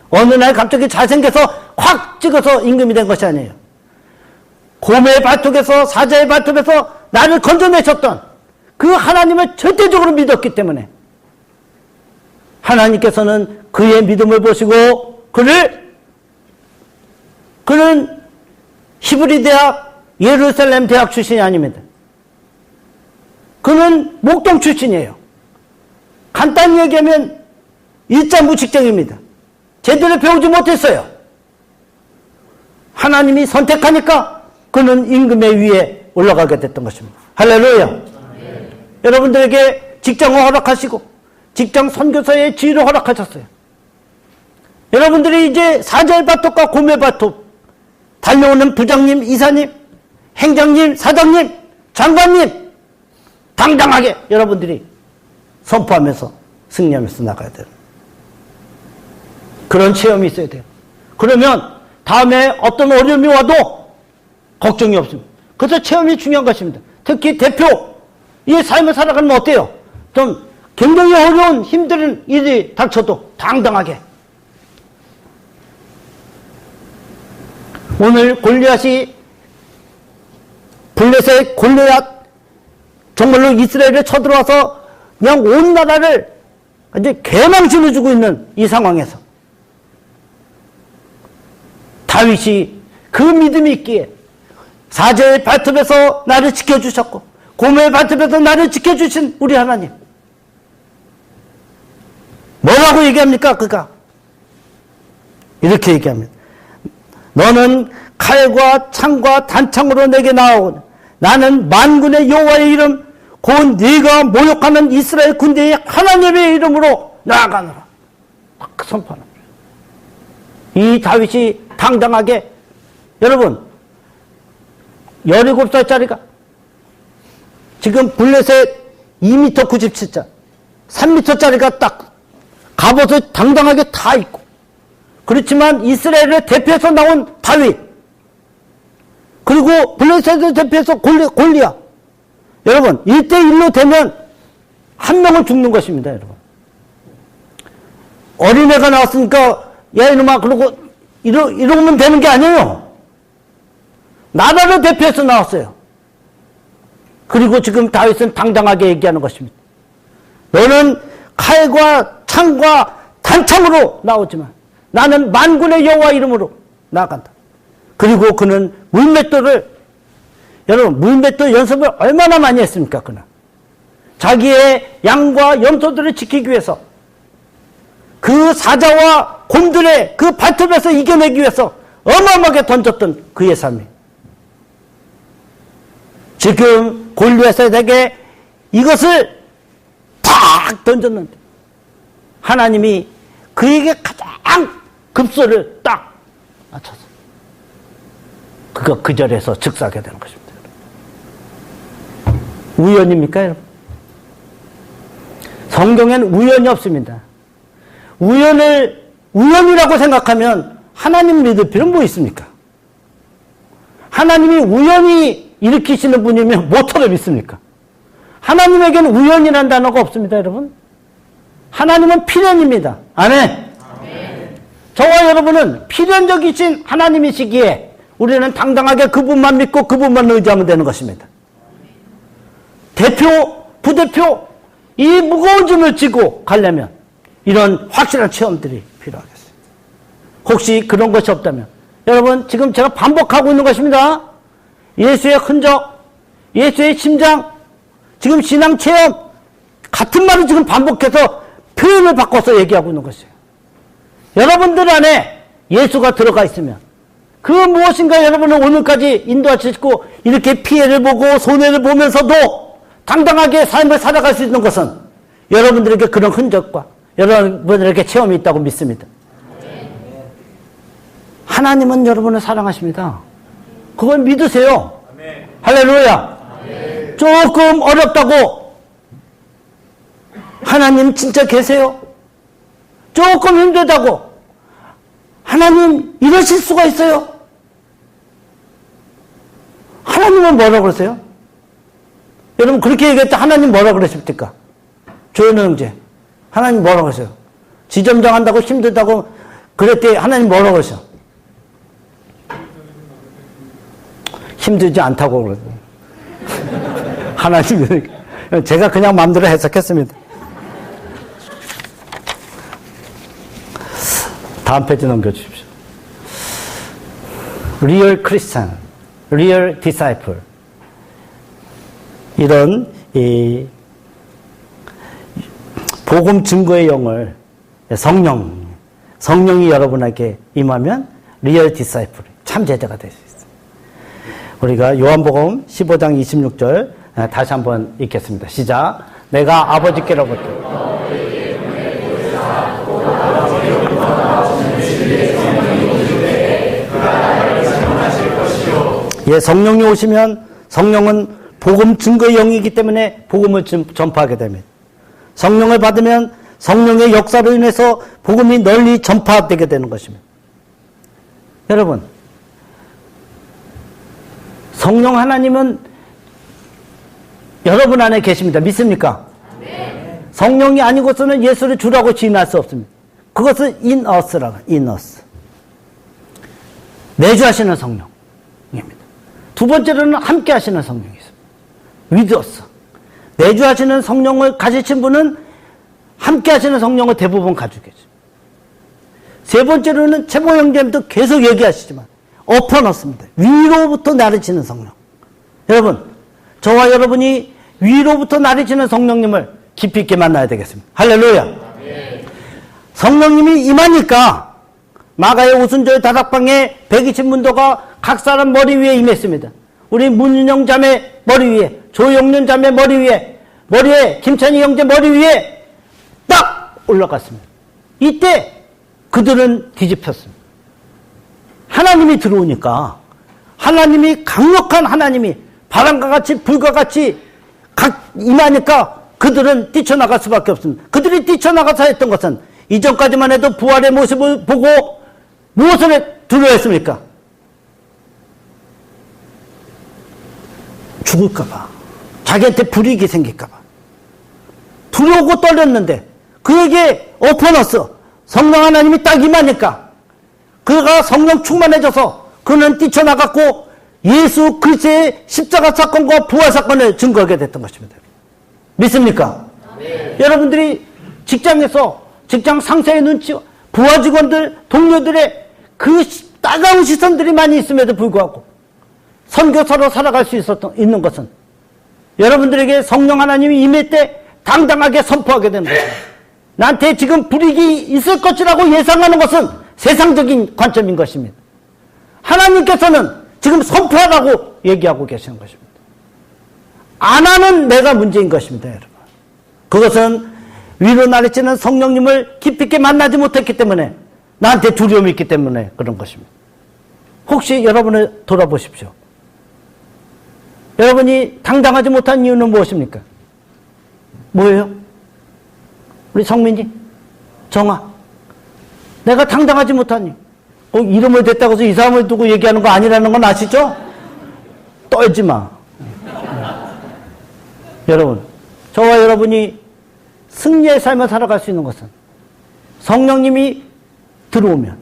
어느 날 갑자기 잘생겨서 확 찍어서 임금이 된 것이 아니에요. 곰의 발톱에서 사자의 발톱에서 나를 건져내셨던 그 하나님을 절대적으로 믿었기 때문에 하나님께서는 그의 믿음을 보시고 그는 히브리 대학, 예루살렘 대학 출신이 아닙니다. 그는 목동 출신이에요. 간단히 얘기하면 일자무직자입니다. 제대로 배우지 못했어요. 하나님이 선택하니까 그는 임금의 위에 올라가게 됐던 것입니다. 할렐루야. 네. 여러분들에게 직장을 허락하시고 직장 선교사의 지위를 허락하셨어요. 여러분들이 이제 사자의 발톱과 곰의 발톱, 달려오는 부장님, 이사님, 행장님, 사장님, 장관님 당당하게 여러분들이 선포하면서 승리하면서 나가야 돼요. 그런 체험이 있어야 돼요. 그러면 다음에 어떤 어려움이 와도 걱정이 없습니다. 그래서 체험이 중요한 것입니다. 특히 대표, 이 삶을 살아가면 어때요? 좀 굉장히 어려운 힘든 일이 닥쳐도 당당하게. 오늘 골리앗이 블레셋 골리앗 정말로 이스라엘에 쳐들어와서 그냥 온 나라를 이제 개망신을 주고 있는 이 상황에서 다윗이 그 믿음이 있기에 사자의 발톱에서 나를 지켜주셨고 곰의 발톱에서 나를 지켜주신 우리 하나님, 뭐라고 얘기합니까? 그가 이렇게 얘기합니다. 너는 칼과 창과 단창으로 내게 나아오니 나는 만군의 여호와의 이름 곧 네가 모욕하는 이스라엘 군대의 하나님의 이름으로 나아가노라. 딱 선포하는 거예요. 이 다윗이 당당하게, 여러분 17살짜리가 지금 블레셋 2m 97짜 3m짜리가 딱 갑옷을 당당하게 다 입고, 그렇지만 이스라엘을 대표해서 나온 다윗, 그리고 블레셋을 대표해서 골리앗, 여러분 1대1로 되면 한 명은 죽는 것입니다. 여러분 어린애가 나왔으니까 야 이놈아 그러고 이러면 되는 게 아니에요. 나라를 대표해서 나왔어요. 그리고 지금 다윗은 당당하게 얘기하는 것입니다. 너는 칼과 창과 단창으로 나오지만 나는 만군의 여호와 이름으로 나아간다. 그리고 그는 물맷돌을, 여러분 물맷돌 연습을 얼마나 많이 했습니까? 그는 자기의 양과 염소들을 지키기 위해서 그 사자와 곰들의 그 발톱에서 이겨내기 위해서 어마어마하게 던졌던 그의 삶이, 지금 골리앗에게 이것을 탁 던졌는데 하나님이 그에게 가장 급소를 딱 맞춰서 그가 그 자리에서 즉사하게 되는 것입니다. 우연입니까, 여러분? 성경엔 우연이 없습니다. 우연이라고 생각하면 하나님 믿을 필요는 뭐 있습니까? 하나님이 우연히 일으키시는 분이면 뭐처럼 믿습니까? 하나님에게는 우연이라는 단어가 없습니다, 여러분. 하나님은 필연입니다. 아멘. 저와 여러분은 필연적이신 하나님이시기에 우리는 당당하게 그분만 믿고 그분만 의지하면 되는 것입니다. 대표, 부대표, 이 무거운 짐을 지고 가려면 이런 확실한 체험들이 필요하겠어요. 혹시 그런 것이 없다면 여러분 지금 제가 반복하고 있는 것입니다. 예수의 흔적, 예수의 심장, 지금 신앙 체험, 같은 말을 지금 반복해서 표현을 바꿔서 얘기하고 있는 것이에요. 여러분들 안에 예수가 들어가 있으면 그 무엇인가 여러분은 오늘까지 인도하시고 이렇게 피해를 보고 손해를 보면서도 당당하게 삶을 살아갈 수 있는 것은 여러분들에게 그런 흔적과 여러분들에게 체험이 있다고 믿습니다. 하나님은 여러분을 사랑하십니다. 그걸 믿으세요. 할렐루야. 조금 어렵다고 하나님 진짜 계세요? 조금 힘들다고 하나님 이러실 수가 있어요? 하나님은 뭐라고 그러세요? 여러분 그렇게 얘기할 때 하나님 뭐라고 그러십니까? 조현우 형제 하나님 뭐라고 그러세요? 지점장한다고 힘들다고 그럴 때 하나님 뭐라고 그러세요? 힘들지 않다고 그러죠. 하나님 제가 그냥 마음대로 해석했습니다. 다음 페이지 넘겨주십시오. Real Christian, Real Disciple. 이런 복음 증거의 영을 성령이 여러분에게 임하면 Real Disciple, 참 제자가 될 수 있어요. 우리가 요한복음 15장 26절 다시 한번 읽겠습니다. 시작. 내가 아버지께로부터 성령이 오시면 성령은 복음 증거의 영이기 때문에 복음을 전파하게 됩니다. 성령을 받으면 성령의 역사로 인해서 복음이 널리 전파되게 되는 것입니다. 여러분, 성령 하나님은 여러분 안에 계십니다. 믿습니까? 네. 성령이 아니고서는 예수를 주라고 지인할 수 없습니다. 그것은 in us라고, in us. 내주하시는 성령입니다. 두 번째로는 함께 하시는 성령이 있습니다. with us. 내주하시는 성령을 가지신 분은 함께 하시는 성령을 대부분 가지고 계십니다. 세 번째로는 최모 형제님도 계속 얘기하시지만 엎어놓습니다. 위로부터 나르치는 성령. 여러분, 저와 여러분이 위로부터 나르치는 성령님을 깊이 있게 만나야 되겠습니다. 할렐루야. 네. 성령님이 임하니까 마가의 오순절 다락방에 120문도가 각 사람 머리 위에 임했습니다. 우리 문윤영 자매 머리 위에, 조영륜 자매 머리 위에 김찬희 형제 머리 위에 딱 올라갔습니다. 이때 그들은 뒤집혔습니다. 하나님이 들어오니까 하나님이 강력한 하나님이 바람과 같이 불과 같이 임하니까 그들은 뛰쳐나갈 수밖에 없습니다. 그들이 뛰쳐나가서 했던 것은 이전까지만 해도 부활의 모습을 보고 무엇을 두려워했습니까? 죽을까봐, 자기한테 불이익이 생길까봐 두려우고 떨렸는데 그에게 엎어놨어. 성령 하나님이 딱 임하니까 그가 성령 충만해져서 그는 뛰쳐나갔고 예수 그리스도의 십자가 사건과 부활 사건을 증거하게 됐던 것입니다. 믿습니까? 네. 여러분들이 직장에서 직장 상사의 눈치, 부하 직원들, 동료들의 그 따가운 시선들이 많이 있음에도 불구하고 선교사로 살아갈 수 있는 것은 여러분들에게 성령 하나님이 임할 때 당당하게 선포하게 되는 것입니다. 나한테 지금 불이익이 있을 것이라고 예상하는 것은 세상적인 관점인 것입니다. 하나님께서는 지금 선포하라고 얘기하고 계시는 것입니다. 안 하는 내가 문제인 것입니다, 여러분. 그것은 위로 나르치는 성령님을 깊이 있게 만나지 못했기 때문에 나한테 두려움이 있기 때문에 그런 것입니다. 혹시 여러분을 돌아보십시오. 여러분이 당당하지 못한 이유는 무엇입니까? 뭐예요? 우리 성민이? 정아. 내가 당당하지 못하니. 이름을 댔다고 해서 이 사람을 두고 얘기하는 거 아니라는 건 아시죠? 떨지 마. 여러분, 저와 여러분이 승리의 삶을 살아갈 수 있는 것은 성령님이 들어오면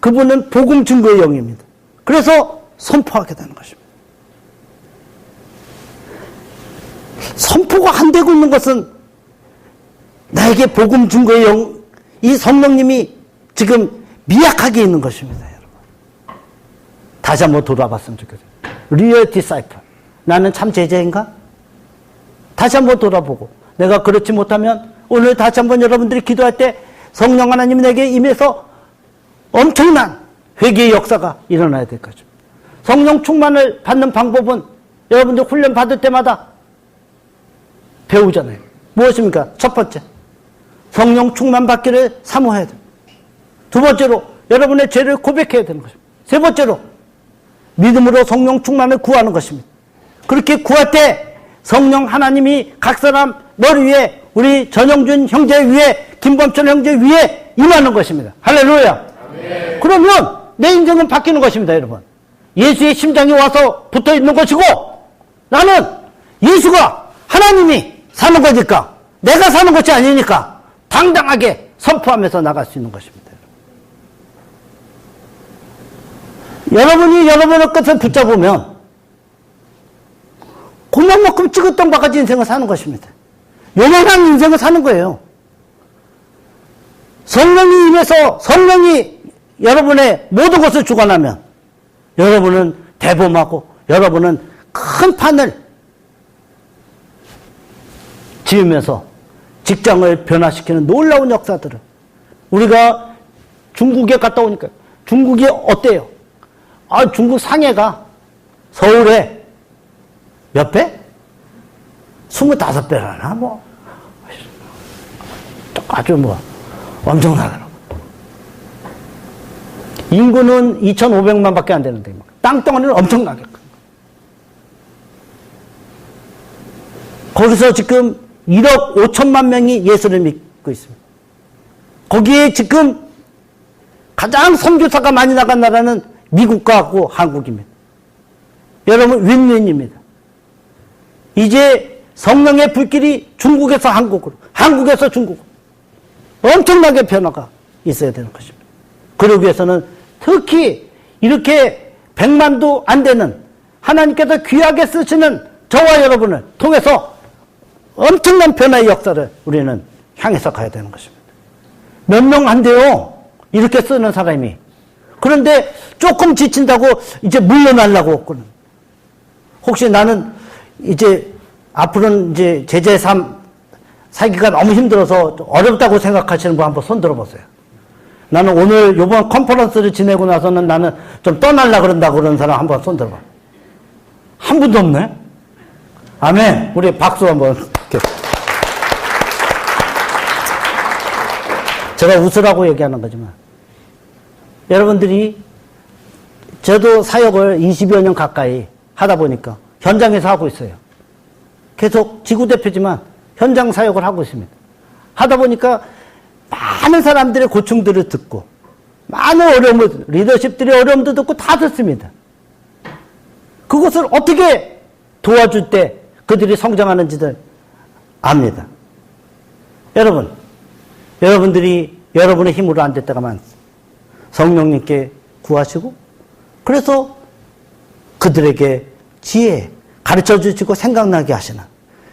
그분은 복음 증거의 영입니다. 그래서 선포하게 되는 것입니다. 선포가 안 되고 있는 것은 나에게 복음 증거의 영, 이 성령님이 지금 미약하게 있는 것입니다, 여러분. 다시 한번 돌아봤으면 좋겠어요. Real disciple. 나는 참 제자인가? 다시 한번 돌아보고 내가 그렇지 못하면 오늘 다시 한번 여러분들이 기도할 때 성령 하나님이 내게 임해서 엄청난 회개의 역사가 일어나야 될 것입니다. 성령 충만을 받는 방법은 여러분들 훈련 받을 때마다 배우잖아요. 무엇입니까? 첫 번째, 성령 충만 받기를 사모해야 됩니다. 두 번째로, 여러분의 죄를 고백해야 되는 것입니다. 세 번째로, 믿음으로 성령 충만을 구하는 것입니다. 그렇게 구할 때 성령 하나님이 각 사람 머리 위에, 우리 전영준 형제 위에, 김범철 형제 위에 임하는 것입니다. 할렐루야. 네. 그러면 내 인생은 바뀌는 것입니다, 여러분. 예수의 심장이 와서 붙어 있는 것이고, 나는 예수가 하나님이 사는 거니까, 내가 사는 것이 아니니까 당당하게 선포하면서 나갈 수 있는 것입니다. 여러분이 여러분의 것을 붙잡으면 고만큼 찍었던 바가지 인생을 사는 것입니다. 요만한 인생을 사는 거예요. 성령이 임해서 성령이 여러분의 모든 것을 주관하면 여러분은 대범하고 여러분은 큰 판을 지으면서 직장을 변화시키는 놀라운 역사들을, 우리가 중국에 갔다 오니까 중국이 어때요? 중국 상해가 서울에 몇 배? 25배라나 뭐 아주 뭐 엄청나더라고. 인구는 2,500만 밖에 안 되는데 땅덩어리는 엄청나게 큰. 거기서 지금 1억 5천만 명이 예수를 믿고 있습니다. 거기에 지금 가장 선교사가 많이 나간 나라는 미국과 한국입니다. 여러분, 윈윈입니다. 이제 성령의 불길이 중국에서 한국으로, 한국에서 중국으로 엄청나게 변화가 있어야 되는 것입니다. 그러기 위해서는 특히 이렇게 100만도 안 되는 하나님께서 귀하게 쓰시는 저와 여러분을 통해서 엄청난 변화의 역사를 우리는 향해서 가야 되는 것입니다. 몇 명 안 돼요, 이렇게 쓰는 사람이. 그런데 조금 지친다고 이제 물러나려고 했거든. 혹시 나는 이제 앞으로는 이제 제자의 삶 살기가 너무 힘들어서 어렵다고 생각하시는 분 한번 손 들어보세요. 나는 오늘 이번 컨퍼런스를 지내고 나서는 나는 좀 떠나려고 그런다고 그러는 사람 한번 손 들어봐. 한 분도 없네? 아멘. 우리 박수 한번. 이렇게. 제가 웃으라고 얘기하는 거지만, 여러분들이, 저도 사역을 20여 년 가까이 하다 보니까 현장에서 하고 있어요. 계속 지구대표지만 현장 사역을 하고 있습니다. 하다 보니까 많은 사람들의 고충들을 듣고, 많은 어려움을, 리더십들의 어려움도 듣고 다 듣습니다. 그것을 어떻게 도와줄 때 그들이 성장하는지를 압니다. 여러분, 여러분들이 여러분의 힘으로 안 될 때가 많습니다. 성령님께 구하시고, 그래서 그들에게 지혜, 가르쳐 주시고 생각나게 하시는,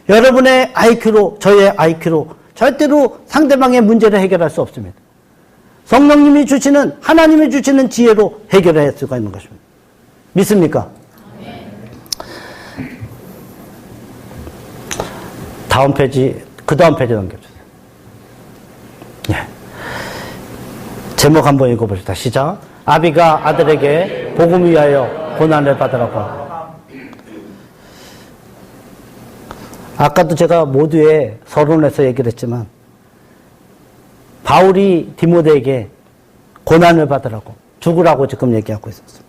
여러분의 IQ로, 저의 IQ로 절대로 상대방의 문제를 해결할 수 없습니다. 성령님이 주시는, 하나님이 주시는 지혜로 해결할 수가 있는 것입니다. 믿습니까? 다음 페이지, 그 다음 페이지 넘겨주세요. 예. 제목 한번 읽어봅시다. 시작. 아비가 아들에게 복음 위하여 고난을 받으라고. 아까도 제가 모두의 서론에서 얘기를 했지만, 바울이 디모데에게 고난을 받으라고, 죽으라고 지금 얘기하고 있었습니다.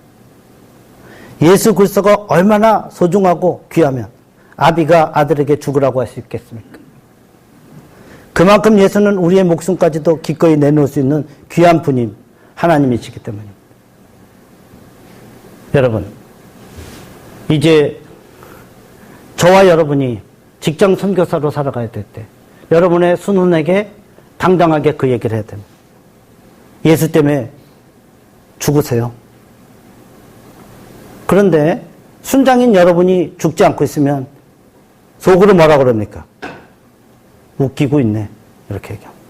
예수 그리스도가 얼마나 소중하고 귀하면 아비가 아들에게 죽으라고 할 수 있겠습니까? 그만큼 예수는 우리의 목숨까지도 기꺼이 내놓을 수 있는 귀한 분임, 하나님이시기 때문입니다. 여러분, 이제 저와 여러분이 직장 선교사로 살아가야 될 때 여러분의 순혼에게 당당하게 그 얘기를 해야 됩니다. 예수 때문에 죽으세요. 그런데 순장인 여러분이 죽지 않고 있으면 속으로 뭐라 그럽니까? 웃기고 있네, 이렇게 얘기합니다.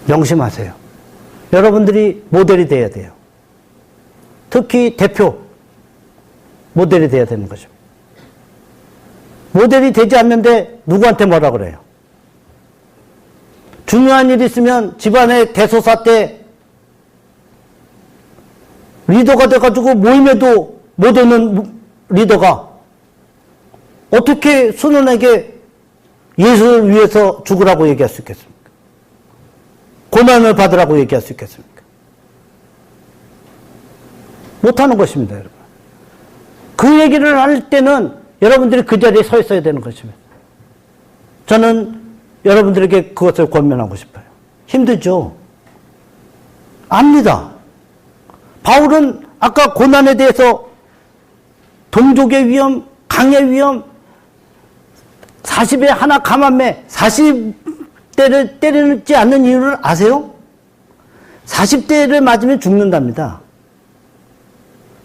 명심하세요. 여러분들이 모델이 돼야 돼요. 특히 대표 모델이 돼야 되는 것입니다. 모델이 되지 않는데 누구한테 뭐라 그래요? 중요한 일 있으면 집안의 대소사 때 리더가 돼가지고 모임에도 못 오는 리더가 어떻게 순원에게 예수를 위해서 죽으라고 얘기할 수 있겠습니까? 고난을 받으라고 얘기할 수 있겠습니까? 못하는 것입니다, 여러분. 그 얘기를 할 때는 여러분들이 그 자리에 서 있어야 되는 것입니다. 저는 여러분들에게 그것을 권면하고 싶어요. 힘들죠? 압니다. 바울은 아까 고난에 대해서 동족의 위험, 강의 위험, 40에 하나 감암매 40대를 때리지 않는 이유를 아세요? 40대를 맞으면 죽는답니다.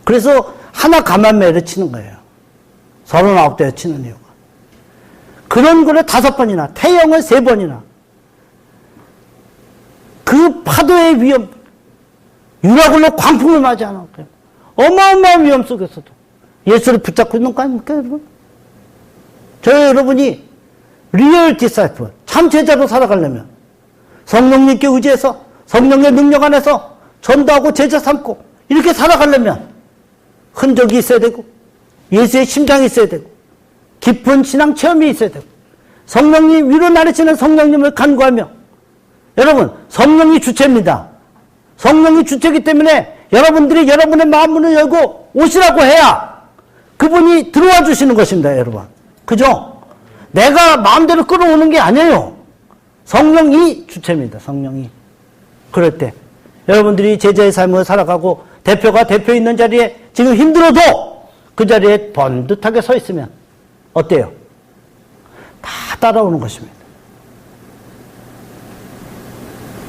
그래서 하나 감암매를 치는 거예요. 39대에 치는 이유가. 그런 거를 5번이나, 태형을 3번이나. 그 파도의 위험, 유라굴로 광풍을 맞이하는 거예요. 어마어마한 위험 속에서도 예수를 붙잡고 있는 거 아닙니까, 여러분? 여러분이 리얼 디사이플, 참 제자로 살아가려면 성령님께 의지해서 성령의 능력 안에서 전도하고 제자 삼고 이렇게 살아가려면 흔적이 있어야 되고 예수의 심장이 있어야 되고 깊은 신앙 체험이 있어야 되고 성령님 위로 나르시는 성령님을 간구하며 여러분 성령이 주체입니다. 성령이 주체이기 때문에 여러분들이 여러분의 마음문을 열고 오시라고 해야 그분이 들어와 주시는 것입니다, 여러분. 그죠? 내가 마음대로 끌어오는 게 아니에요. 성령이 주체입니다. 성령이. 그럴 때 여러분들이 제자의 삶을 살아가고 대표가 대표 있는 자리에 지금 힘들어도 그 자리에 번듯하게 서 있으면 어때요? 다 따라오는 것입니다.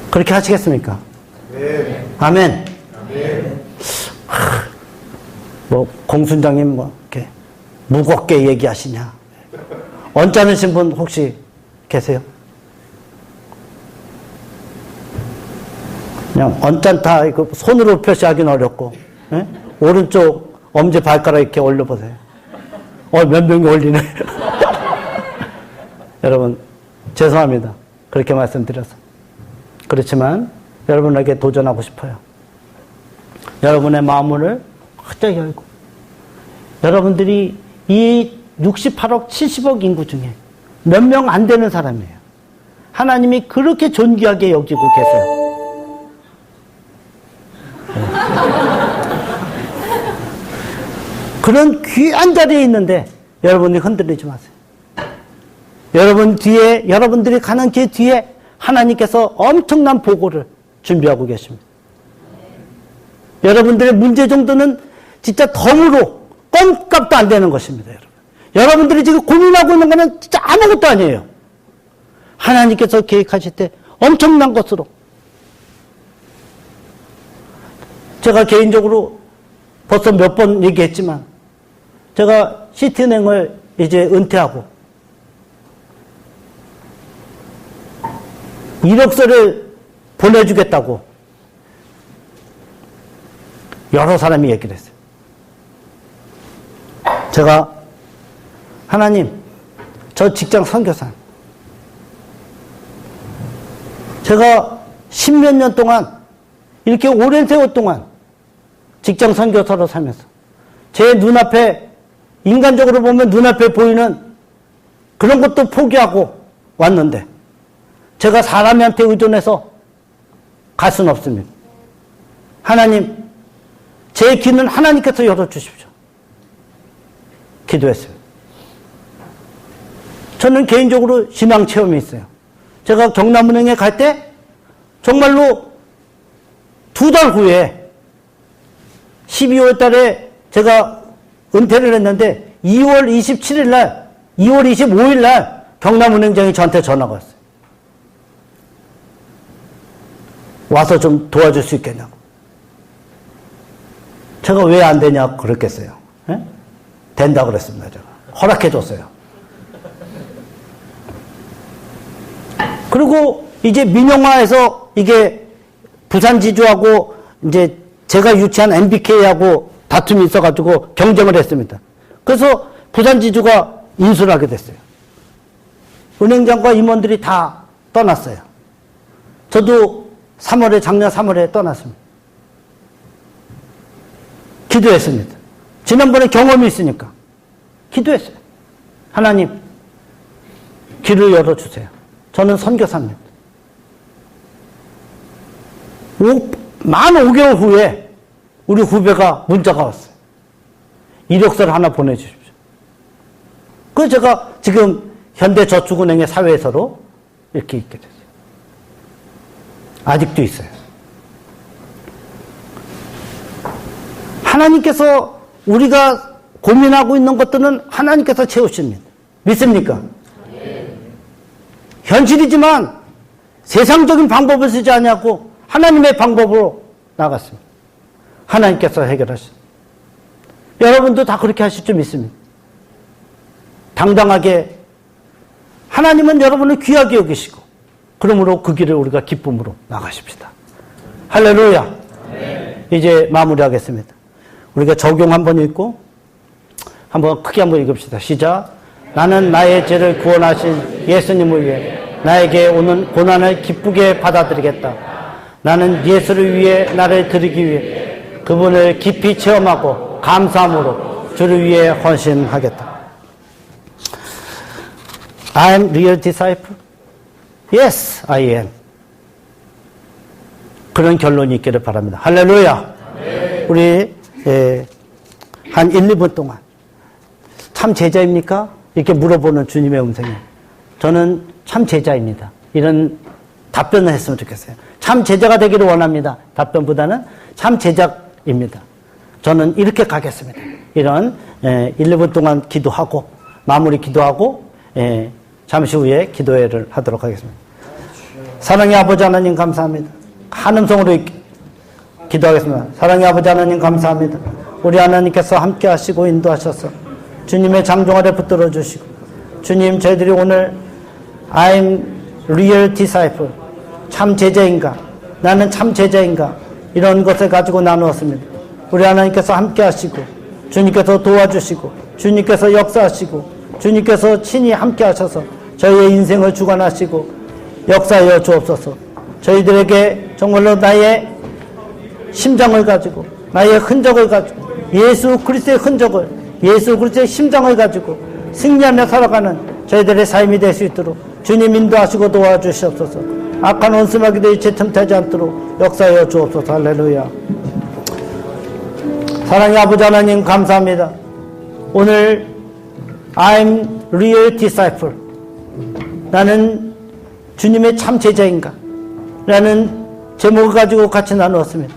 그렇게 하시겠습니까? 네. 아멘. 네. 뭐 공순장님 뭐 이렇게 무겁게 얘기하시냐? 언짢으신 분 혹시 계세요? 그냥 언짢다 이거 손으로 표시하기는 어렵고 예? 오른쪽 엄지 발가락 이렇게 올려보세요. 몇 명이 올리네. 여러분 죄송합니다. 그렇게 말씀드려서. 그렇지만 여러분에게 도전하고 싶어요. 여러분의 마음을 활짝 열고 여러분들이 이 68억 70억 인구 중에 몇 명 안 되는 사람이에요. 하나님이 그렇게 존귀하게 여기고 계세요. 그런 귀한 자리에 있는데 여러분이 흔들리지 마세요. 여러분 뒤에, 여러분들이 가는 길 뒤에 하나님께서 엄청난 보고를 준비하고 계십니다. 여러분들의 문제 정도는 진짜 덤으로 껌값도 안 되는 것입니다, 여러분. 여러분들이 지금 고민하고 있는 거는 진짜 아무것도 아니에요. 하나님께서 계획하실 때 엄청난 것으로. 제가 개인적으로 벌써 몇 번 얘기했지만 제가 시티은행을 이제 은퇴하고 1억서를 보내주겠다고 여러 사람이 얘기를 했어요. 제가 하나님, 저 직장 선교사 제가 10몇 년 동안 이렇게 오랜 세월 동안 직장 선교사로 살면서 제 눈앞에 인간적으로 보면 눈앞에 보이는 그런 것도 포기하고 왔는데 제가 사람한테 의존해서 갈 수는 없습니다. 하나님, 제 길은 하나님께서 열어주십시오. 기도했어요. 저는 개인적으로 신앙 체험이 있어요. 제가 경남은행에 갈 때 정말로 2달 후에 12월 달에 제가 은퇴를 했는데 2월 27일 날, 2월 25일 날 경남은행장이 저한테 전화가 왔어요. 와서 좀 도와줄 수 있겠냐고. 제가 왜 안 되냐고 그랬겠어요. 예? 된다 그랬습니다. 제가. 허락해줬어요. 그리고 이제 민영화에서 이게 부산지주하고 이제 제가 유치한 MBK하고 다툼이 있어가지고 경쟁을 했습니다. 그래서 부산지주가 인수를 하게 됐어요. 은행장과 임원들이 다 떠났어요. 저도 작년 3월에 떠났습니다. 기도했습니다. 지난번에 경험이 있으니까 기도했어요. 하나님, 길을 열어주세요. 저는 선교사입니다. 만 5개월 후에 우리 후배가 문자가 왔어요. 이력서를 하나 보내주십시오. 그래서 제가 지금 현대저축은행의 사회에서로 이렇게 있게 됐어요. 아직도 있어요. 하나님께서 우리가 고민하고 있는 것들은 하나님께서 채우십니다. 믿습니까? 현실이지만 세상적인 방법을 쓰지 않냐고 하나님의 방법으로 나갔습니다. 하나님께서 해결하십니다. 여러분도 다 그렇게 하실 줄 믿습니다. 당당하게 하나님은 여러분을 귀하게 여기시고 그러므로 그 길을 우리가 기쁨으로 나가십시다. 할렐루야. 이제 마무리하겠습니다. 우리가 적용 한번 읽고 한번 크게 한번 읽읍시다. 시작. 나는 나의 죄를 구원하신 예수님을 위해 나에게 오는 고난을 기쁘게 받아들이겠다. 나는 예수를 위해 나를 드리기 위해 그분을 깊이 체험하고 감사함으로 주를 위해 헌신하겠다. I am real disciple? Yes, I am. 그런 결론이 있기를 바랍니다. 할렐루야. 우리 한 1, 2분 동안 참 제자입니까? 이렇게 물어보는 주님의 음성이 저는 참 제자입니다. 이런 답변을 했으면 좋겠어요. 참 제자가 되기를 원합니다. 답변보다는 참 제자입니다. 저는 이렇게 가겠습니다. 이런 1, 2분 동안 기도하고 마무리 기도하고 잠시 후에 기도회를 하도록 하겠습니다. 사랑의 아버지 하나님 감사합니다. 한 음성으로 기도하겠습니다. 사랑의 아버지 하나님 감사합니다. 우리 하나님께서 함께 하시고 인도하셔서 주님의 장종 아래 붙들어 주시고 주님 저희들이 오늘 I'm real disciple 참 제자인가 나는 참 제자인가 이런 것을 가지고 나누었습니다. 우리 하나님께서 함께 하시고 주님께서 도와주시고 주님께서 역사하시고 주님께서 친히 함께 하셔서 저희의 인생을 주관하시고 역사하여 주옵소서. 저희들에게 정말로 나의 심장을 가지고 나의 흔적을 가지고 예수 그리스도의 흔적을 예수 그리스도의 심장을 가지고 승리하며 살아가는 저희들의 삶이 될 수 있도록 주님 인도하시고 도와주시옵소서. 악한 원수마귀도 일체 틈타지 않도록 역사하여 주옵소서. 할렐루야. 사랑의 아버지 하나님 감사합니다. 오늘 I'm real disciple 나는 주님의 참 제자인가 라는 제목을 가지고 같이 나누었습니다.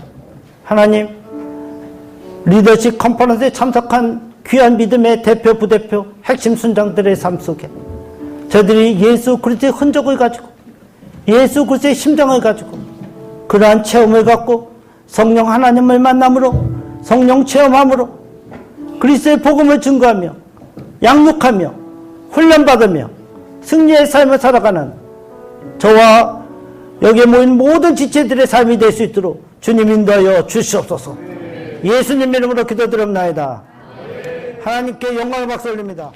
하나님 리더십 컨퍼런스에 참석한 귀한 믿음의 대표 부대표 핵심 순장들의 삶 속에 저들이 예수 그리스도의 흔적을 가지고 예수 그리스도의 심장을 가지고 그러한 체험을 갖고 성령 하나님을 만남으로 성령 체험함으로 그리스도의 복음을 증거하며 양육하며 훈련받으며 승리의 삶을 살아가는 저와 여기에 모인 모든 지체들의 삶이 될 수 있도록 주님 인도하여 주시옵소서. 예수님 이름으로 기도드립나이다. 하나님께 영광을 박수 올립니다.